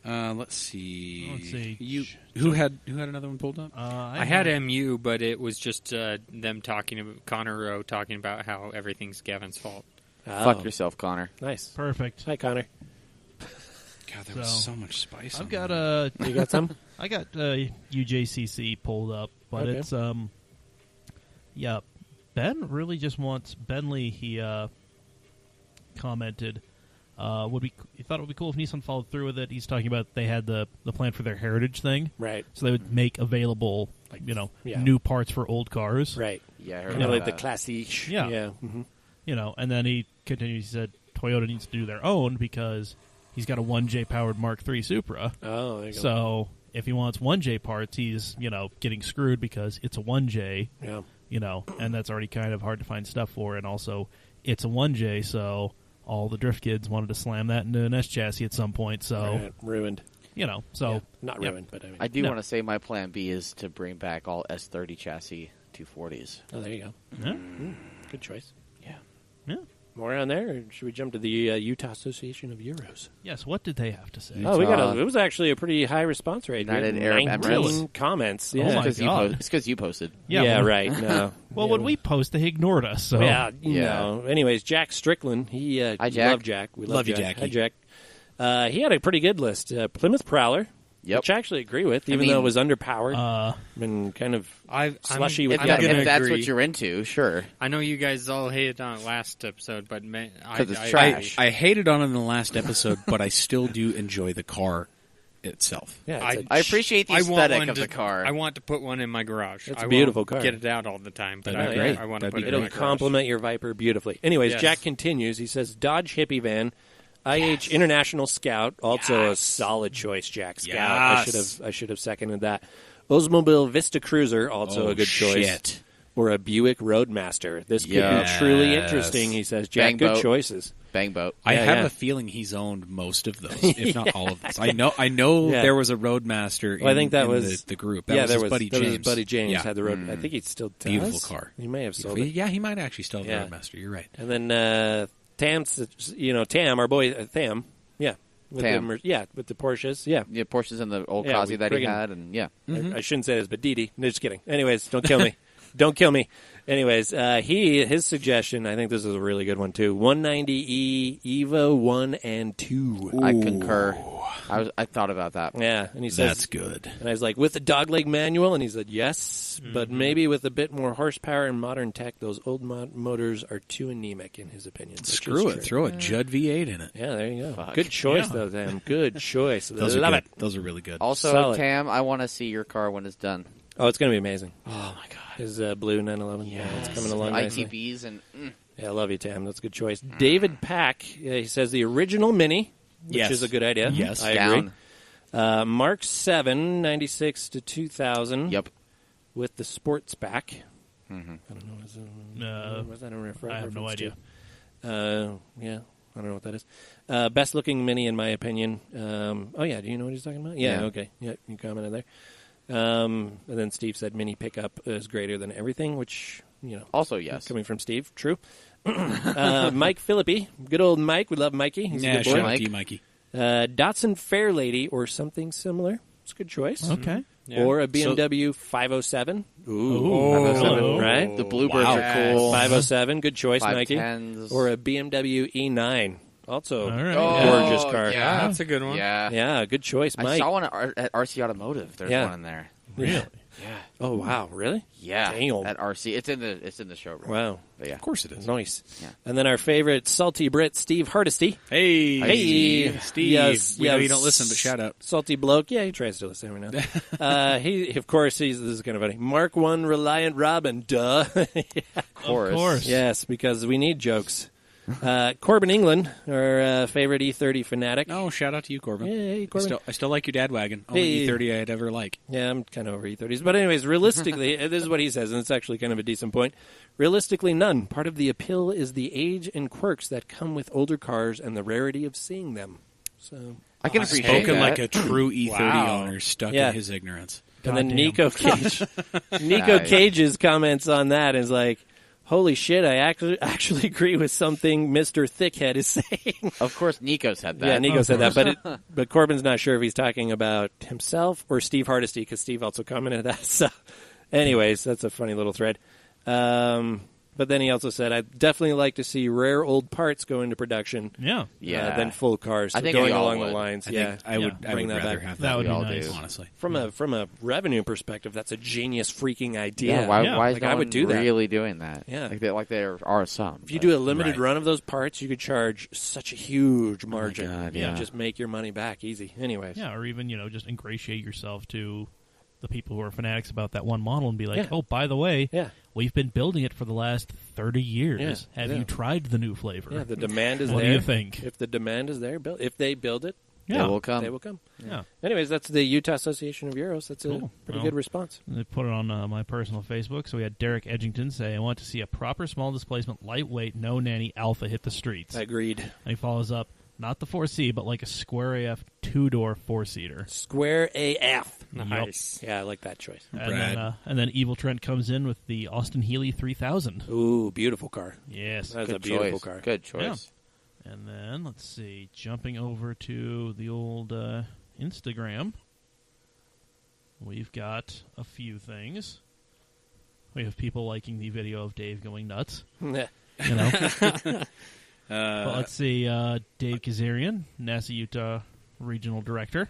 let's see. Let's see. You who had another one pulled up? I had MU, but it was just them talking about Connor Rowe talking about how everything's Gavin's fault. Fuck yourself, Connor. Nice. Perfect. Hi, Connor. God, there was So, so much spice. I've on got that. You got some? I got UJCC pulled up, but Okay. it's yeah. Ben really just wants Bentley. He commented, he thought it would be cool if Nissan followed through with it. He's talking about they had the plan for their heritage thing, Right. so they would make available yeah. new parts for old cars, Right. Yeah, I heard Kind of about like the that. classique. Yeah. Yeah. Mm-hmm. And then he continues. He said Toyota needs to do their own because he's got a 1J powered Mark III Supra. Oh, there you go. So if he wants 1J parts, he's getting screwed because it's a 1J. Yeah. And that's already kind of hard to find stuff for. And also, it's a 1J, so all the drift kids wanted to slam that into an S chassis at some point. So Right. Ruined. so Yeah. Not yeah. ruined, but I mean. I do No. want to say my plan B is to bring back all S30 chassis 240s. Oh, there you go. Yeah. Good choice. Yeah. Yeah. More on there, or should we jump to the Utah Association of Euros? Yes. What did they have to say? Oh, we got it was actually a pretty high response rate. We had United Arab 19 Emirates. comments. Oh Yeah. my God. It's because you posted. Yeah, well- right. No. Well, Yeah, when we post, they ignored us. So Yeah, Yeah. no. Anyways, Jack Strickland. He Hi, Jack. love Jack. We Love you, Jack. Jackie. Hi, Jack. He had a pretty good list. Plymouth Prowler, Yep. which I actually agree with, even mean- though it was underpowered and kind of slushy with If, I'm that- gonna if that's agree. what you're into, sure. I know you guys all hated on it last episode, but I 'Cause it's I- trash. I hated on it in the last episode, but I still do enjoy the car itself. yeah. I- It's I appreciate the I want aesthetic one of the to- car. I want to put one in my garage. It's I a beautiful won't car. Get it out all the time, but That'd be great. I want to That'd put be it in it'll my garage. complement your Viper beautifully. Anyways, Yes. Jack continues. He says Dodge Hippie Van, IH International Scout, also a solid choice. Jack Scout. Yes. I should have seconded that. Oldsmobile Vista Cruiser, also a good choice. Shit. Or a Buick Roadmaster. This could Yes. be truly interesting. He says, Jack, Bang good boat. choices. Bang boat. I Yeah, have yeah. a feeling he's owned most of those, if not all of those. I know Yeah. there was a Roadmaster Well, I think that in was the group. That yeah, was there his was buddy that was James. his buddy James Yeah. had the road. I think he still does. Beautiful car. He may have sold it. Yeah, he might actually still have Yeah. the Roadmaster. You're right. And then Tam, our boy Tham, yeah, with Tam. with the Porsches, yeah. Yeah, Porsches and the old Yeah, we Kazi that he friggin- had, and yeah. I shouldn't say this, but Didi. No, just kidding. Anyways, don't kill me. Don't kill me. Anyways, his suggestion, I think this is a really good one too. 190E Evo 1 and 2. I concur. I thought about that. Yeah, and he says That's good. And I was like, with the dogleg manual, and he said yes, but maybe with a bit more horsepower and modern tech, those old motors are too anemic in his opinion. which is Screw it. true. Throw a Judd V8 in it. Yeah, there you go. Fuck. Good choice Yeah. though, Sam. Good choice. Those Love are it. good. Those are really good. Also, Solid. Tam, I want to see your car when it's done. Oh, it's going to be amazing. Oh my god. His blue 911. Yeah, it's coming along nicely. ITBs and Yeah, I love you, Tam. That's a good choice. David Pack, he says the original Mini, which Yes. is a good idea. Yes. I down. agree. Mark 7, 96 to 2000. Yep. With the sports back. Mm-hmm. I don't know. Was that a reference? I have no idea. Yeah, I don't know what that is. Best looking Mini, in my opinion. Oh, yeah. Do you know what he's talking about? Yeah, Yeah. okay. Yeah, you commented there. And then Steve said Mini pickup is greater than everything, which, Also, yes. coming from Steve, true. Mike Philippi, good old Mike. We love Mikey. He's a Yeah, good shout boy. out to you, Mikey. Datsun Fairlady or something similar. It's a good choice. okay. Yeah. Or a BMW 507. Ooh. 507, right? The Bluebirds Wow. are cool. 507, good choice, Mikey. 510s. Or a BMW E9. Also, All right. gorgeous car. Yeah. That's a good one. Yeah. Yeah, good choice, I Mike. saw one at RC Automotive. There's Yeah. one in there. Really? Yeah. Oh, wow, really? Yeah. Damn. At RC. It's in the showroom. Wow. But yeah. Of course it is. Nice. Yeah. And then our favorite salty Brit, Steve Hardesty. Hey, Hey, Steve. Yes, We know yes. you don't listen, but shout out. Salty bloke. Yeah, he tries to listen every now. He, of course, this is kind of funny. Mark 1 Reliant Robin. Duh. Of course. Of course. Yes, because we need jokes. Corbin England, our favorite E30 fanatic. Oh, shout out to you, Corbin. Hey, Corbin. I still like your dad wagon. Only Hey. E30 I'd ever like. Yeah, I'm kind of over E30s. But anyways, realistically, this is what he says, and it's actually kind of a decent point. Realistically, none. Part of the appeal is the age and quirks that come with older cars and the rarity of seeing them. So, I can appreciate Spoken that. like a true E30 Wow. owner stuck Yeah. in his ignorance. and then Goddamn. Nico Cage, Nico Nice. Cage's comments on that is like, "Holy shit! I actually agree with something Mr. Thickhead is saying." Of course, Nico said that. Yeah, Nico said that, but Corbin's not sure if he's talking about himself or Steve Hardesty because Steve also commented that. So, anyways, that's a funny little thread. But then he also said, "I'd definitely like to see rare old parts go into production Yeah. Yeah. than full cars." So I think going we all along the would. lines, I yeah. think I would bring that rather back. have That that. would we be all nice. do. honestly. From a revenue perspective, that's a genius freaking idea. Yeah, why Yeah. is Like, no I would one do that. really doing that? Yeah. Like there are some. If you but- do a limited Right. run of those parts, you could charge such a huge margin. God, yeah. Just make your money back easy. Anyways. Yeah, or even, just ingratiate yourself to the people who are fanatics about that one model and be like, Yeah. oh, by the way, Yeah. we've been building it for the last 30 years. Yeah, Have yeah. you tried the new flavor? Yeah, the demand is What there. do you think? If the demand is there, if they build it, They will come. they will come. Yeah. Anyways, that's the Utah Association of Euros. That's a Cool. pretty Well, good response. They put it on my personal Facebook. So we had Derek Edgington say, I want to see a proper small displacement, lightweight, no nanny Alpha hit the streets. Agreed. And he follows up, not the 4C, but like a Square AF two-door four-seater. Square AF. Nice. Yeah, I like that choice. And then Evil Trent comes in with the Austin Healey 3000. Ooh, beautiful car. Yes. That's a Good beautiful choice. car. Good choice. And then, let's see, jumping over to the old Instagram, we've got a few things. We have people liking the video of Dave going nuts, Yeah. you know. But let's see, Dave Kazarian, NASA Utah Regional Director,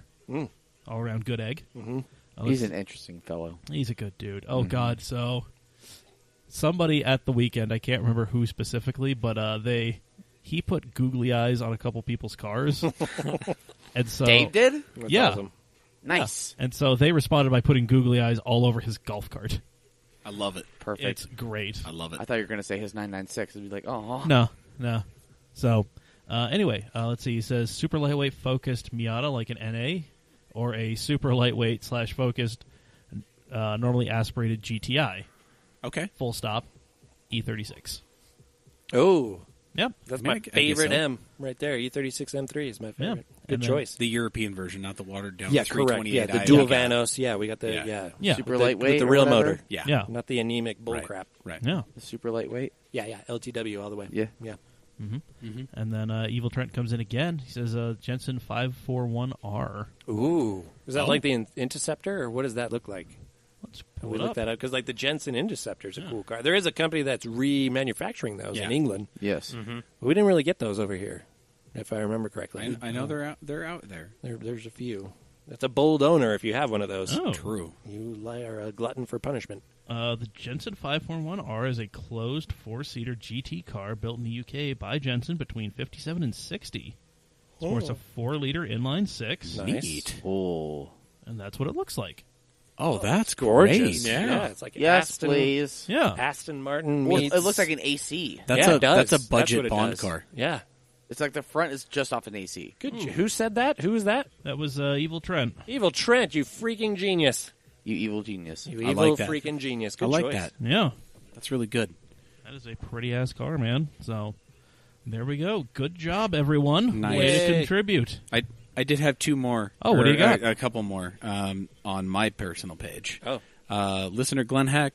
all-around good egg. Mm-hmm. He's an interesting fellow. He's a good dude. Oh, God, so somebody at the weekend, I can't remember who specifically, but he put googly eyes on a couple people's cars. And so Dave did? That's Yeah. awesome. Nice. And so they responded by putting googly eyes all over his golf cart. I love it. Perfect. It's great. I love it. I thought you were going to say his 996. It'd be like, oh. No. So, anyway, let's see. He says super lightweight focused Miata like an NA, or a super lightweight / focused, normally aspirated GTI. Okay. Full stop. E36. Oh, Yep. that's I mean, my I guess favorite so. M right there. E36 M3 is my favorite. Good And then- choice. The European version, not the watered down. Yeah, correct. 328 Yeah, the I. dual Okay. Vanos. Yeah, we got the Yeah. Yeah. Super with the, lightweight with the or real whatever? motor. Yeah. Yeah. Not the anemic Right. bullcrap. Right. Yeah. The super lightweight? Yeah, LTW all the way. Yeah. Yeah. And then Evil Trent comes in again. He says Jensen 541R. Ooh, is that Oh. like the Interceptor, or what does that look like? Let's Can pull we it look up. that up? Because like the Jensen Interceptor is a cool car. There is a company that's remanufacturing those Yeah. in England. Yes. But we didn't really get those over here, if I remember correctly. I know they're out. They're out there. There's a few. That's a bold owner if you have one of those. Oh. True. You are a glutton for punishment. The Jensen 541R is a closed four-seater GT car built in the UK by Jensen between 57 and 60. Sports a 4-liter inline 6, Nice. Neat. Oh. and that's what it looks like. Oh, that's Gorgeous. great. Yeah, it's like Yes, Aston, please. Yeah. Aston Martin Well, meets... it looks like an AC. That's Yeah, a it does. that's a budget what it Bond does. car. Yeah. It's like the front is just off an AC. Good. Who said that? Who was that? That was Evil Trent. Evil Trent, you freaking genius. You evil genius. You I evil like that. freaking genius. Good I like choice. that. Yeah. That's really good. That is a pretty-ass car, man. So, there we go. Good job, everyone. Nice. Way to Yay. contribute. I did have two more. Oh, what do or you got? A couple more on my personal page. Oh. Listener Glenn Heck.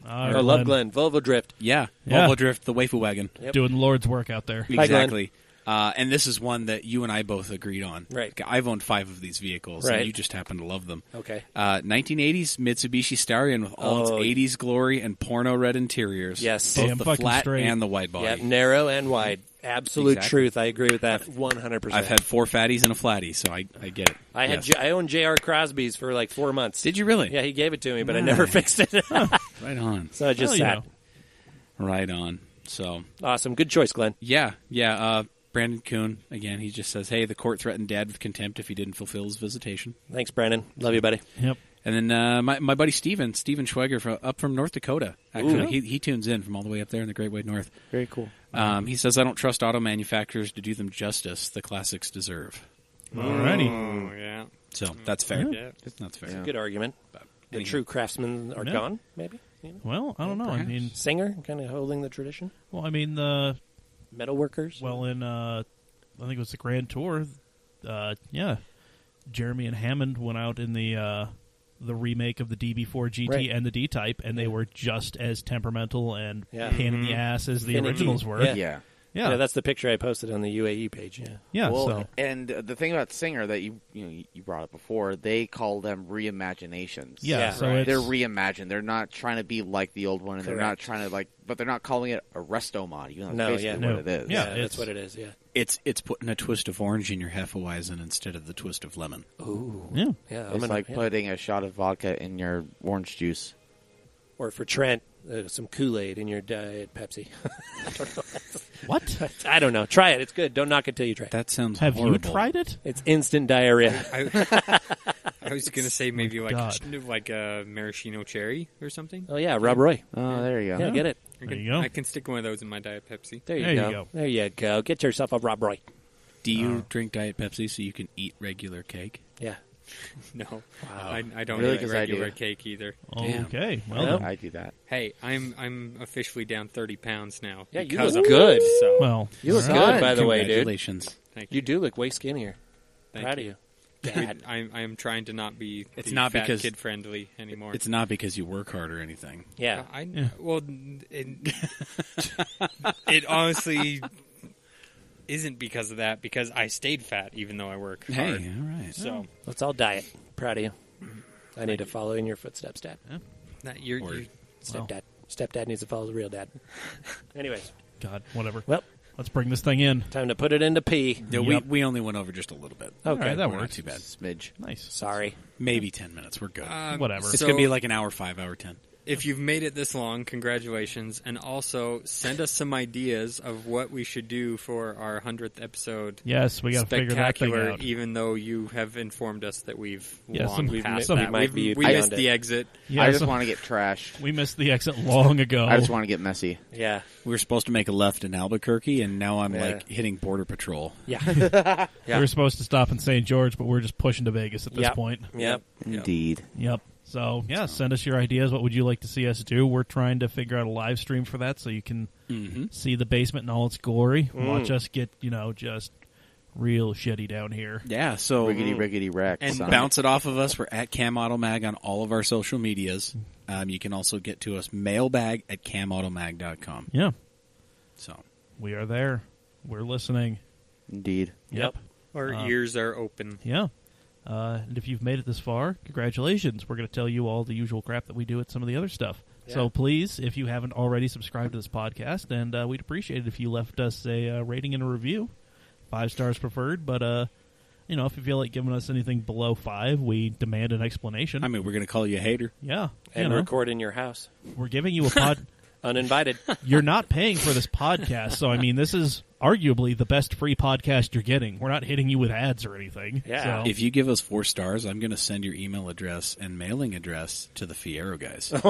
I love Glenn. Volvo Drift. Yeah. Yeah. Volvo Drift, the waifu wagon. Yep. Doing Lord's work out there. Glenn. Exactly. And this is one that you and I both agreed on. Right. I've owned 5 of these vehicles, Right. and you just happen to love them. Okay. 1980s Mitsubishi Starion with all Oh. its 80s glory and porno red interiors. Yes. Both Damn the fucking flat straight. and the wide body. Yeah, narrow and wide. Absolute Exactly. truth. I agree with that 100%. I've had 4 fatties and a flatty, so I get it. I had Yes. I owned J.R. Crosby's for like 4 months. Did you really? Yeah, he gave it to me, but I never fixed it. Right on. So I just Hell, you sat. know. Right on. So, Awesome. Good choice, Glenn. yeah. Brandon Kuhn, again, he just says, hey, the court threatened Dad with contempt if he didn't fulfill his visitation. Thanks, Brandon. Love you, buddy. Yep. And then my buddy Steven Schweger up from North Dakota. Actually, he tunes in from all the way up there in the Great White North. Very cool. He says, I don't trust auto manufacturers to do them justice the classics deserve. Alrighty. Oh, yeah. So that's fair. Yeah. That's fair. Yeah. Good argument. The true craftsmen are gone, maybe? You know? Well, I don't know. I Perhaps. mean, Singer, kind of holding the tradition. well, I mean, the Metal workers. well in I think it was the Grand Tour. Yeah, Jeremy and Hammond went out in the remake of the DB4 GT Right. and the D Type, and they were just as temperamental and Yeah. pain in the ass as the Finicky. originals were. Yeah. Yeah. Yeah, That's the picture I posted on the UAE page. Yeah. yeah. Well, So and the thing about Singer that you brought up before, they call them reimaginations. yeah, Yeah, so right. it's They're reimagined. They're not trying to be like the old one, and they're not Correct. trying to but they're not calling it a resto mod. You know, that's No, basically yeah. what it is. Yeah, that's it's- what it is. Yeah. It's putting a twist of orange in your Hefeweizen instead of the twist of lemon. Ooh. yeah. Yeah. It's like putting a shot of vodka in your orange juice. Or for Trent, some Kool-Aid in your Diet Pepsi. What? I don't know. Try it. It's good. Don't knock it till you try it. That sounds Have horrible. you tried it? It's instant diarrhea. I was going to say maybe God. like a maraschino cherry or something. Oh, yeah. Rob Roy. Oh, there you go. Yeah, get it. I There can, you go. I can stick one of those in my Diet Pepsi. There you There you go. go. There you go. Get yourself a Rob Roy. Do you drink Diet Pepsi so you can eat regular cake? Yeah. No, I don't Really? eat 'Cause I regular do. cake either. Okay. Well, Well, then. I do that. Hey, I'm officially down 30 pounds now. Yeah, you because look of good. it, So well, You look Son, good, by the way, dude. Congratulations. thank You do look way skinnier. Thank Proud you. of you. Dad. I am trying to not be It's the not fat because- kid friendly anymore. It's not because you work hard or anything. Yeah. Well, it honestly isn't because of that. Because I stayed fat even though I work Hey, hard. all right. So Let's all diet. Proud of you. I need to follow in your footsteps, Dad. that you're Stepdad. Stepdad needs to follow the real dad. Anyways, God, whatever. well, Let's bring this thing in. time to put it into P. No, Yep. we only went over just a little bit. Okay. All right, that We're not works. too bad. Smidge. Nice. Sorry. Maybe 10 minutes. We're good. Whatever. It's going to be like an hour 5, hour 10. If you've made it this long, congratulations, and also send us some ideas of what we should do for our 100th episode. Yes, we got to figure that thing Spectacular, out. even though you have informed us that we've Yeah, long some- passed some- that. we might be We beyond missed it. the exit. Yeah, I just so- want to get trashed. we missed the exit long ago. I just want to get messy. Yeah. We were supposed to make a left in Albuquerque, and now I'm Yeah. like hitting Border Patrol. Yeah. We were supposed to stop in St. George, but we're just pushing to Vegas at this Yep. point. Yep. Indeed. Yep. So, yeah, send us your ideas. What would you like to see us do? We're trying to figure out a live stream for that so you can see the basement in all its glory. Watch us get, just real shitty down here. Yeah, so Riggedy wreck. and son. bounce it off of us. We're at CamAutoMag on all of our social medias. You can also get to us mailbag at camautomag.com. Yeah, So we are there. We're listening. Indeed. Yep. Our ears are open. Yeah. And if you've made it this far, congratulations. We're going to tell you all the usual crap that we do at some of the other stuff. Yeah. So please, if you haven't already subscribed to this podcast, and we'd appreciate it if you left us a rating and a review. 5 stars preferred, but if you feel like giving us anything below 5, we demand an explanation. I mean, we're going to call you a hater. Yeah. And record in your house. We're giving you a pod. Uninvited. You're not paying for this podcast, so I mean, this is arguably the best free podcast you're getting. We're not hitting you with ads or anything. Yeah. So. If you give us 4 stars, I'm going to send your email address and mailing address to the Fiero guys. That's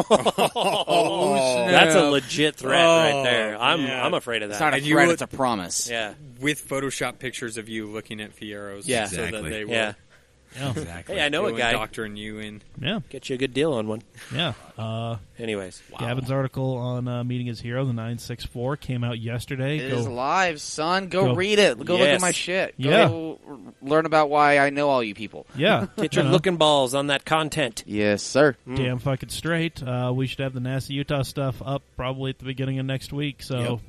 a legit threat right there. I'm afraid of It's that. not a And you threat, would- it's a promise. Yeah. With Photoshop pictures of you looking at Fieros. Yeah. So that Exactly. they will, Yeah. Yeah. Exactly. Hey, I know they a will guy. doctoring you in. Yeah. Get you a good deal on one. Yeah. Anyways. Gavin's article on Meeting His Hero, the 964, came out yesterday. It is live, son. Go Go- read it. Go look Yes. at my shit. Yeah. Go learn about why I know all you people. Yeah. Get your looking balls on that content. Yes, sir. Damn fucking straight. We should have the NASA Utah stuff up probably at the beginning of next week. So,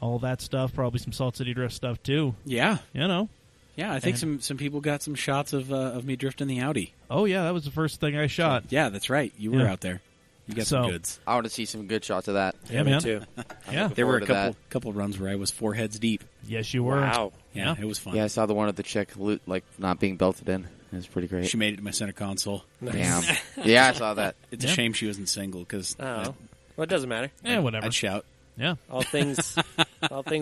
all that stuff, probably some Salt City Drift stuff too. Yeah. Yeah, I think And- some people got some shots of me drifting the Audi. Oh, yeah, that was the first thing I shot. Yeah, that's right. You were Yeah. out there. You got So- some goods. I want to see some good shots of that. Yeah, Me man. too. Yeah. There were a forward to couple runs where I was 4 heads deep. Yes, you were. Wow. Yeah, Yeah. it was fun. Yeah, I saw the one of the chick not being belted in. It was pretty great. She made it to my center console. Damn. Yeah, I saw that. It's Yeah. a shame she wasn't single because Oh. Well, it doesn't matter. Yeah, whatever. I'd shout. Yeah. All things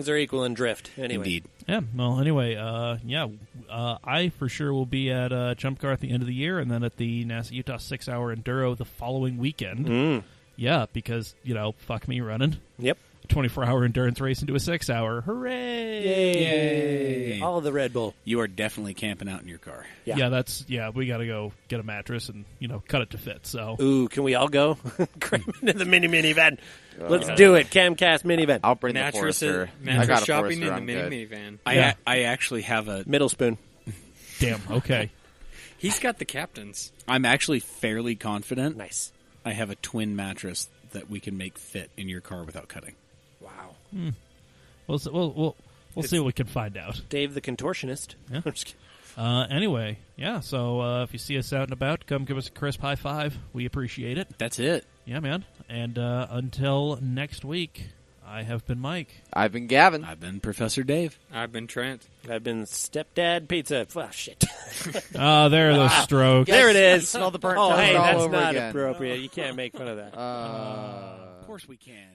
are equal in drift. Anyway. Indeed. Yeah. Well, anyway, I for sure will be at Jump Car at the end of the year, and then at the NASA Utah 6-hour Enduro the following weekend. Yeah, because, fuck me running. Yep. 24-hour endurance race into a 6-hour. Hooray! Yay! All of the Red Bull. You are definitely camping out in your car. Yeah, we got to go get a mattress and, cut it to fit, so. Ooh, can we all go? Cram into the minivan. Let's do it. CAMcast minivan. I'll bring the Mattress Forester. I mattress got a shopping Forester, in the I'm minivan. I actually have a... Middle spoon. Damn, okay. He's got the captains. I'm actually fairly confident Nice. I have a twin mattress that we can make fit in your car without cutting. Wow. We'll see what we can find out. Dave the contortionist. Yeah. I'm just kidding. Anyway, so if you see us out and about, come give us a crisp high five. We appreciate it. That's it. Yeah, man. And until next week, I have been Mike. I've been Gavin. I've been Professor Dave. I've been Trent. I've been Stepdad Pizza. Oh, shit. There are those strokes. There it is. Smell the burnt Oh, toast hey, all that's over not again. appropriate. You can't make fun of that. Of course we can.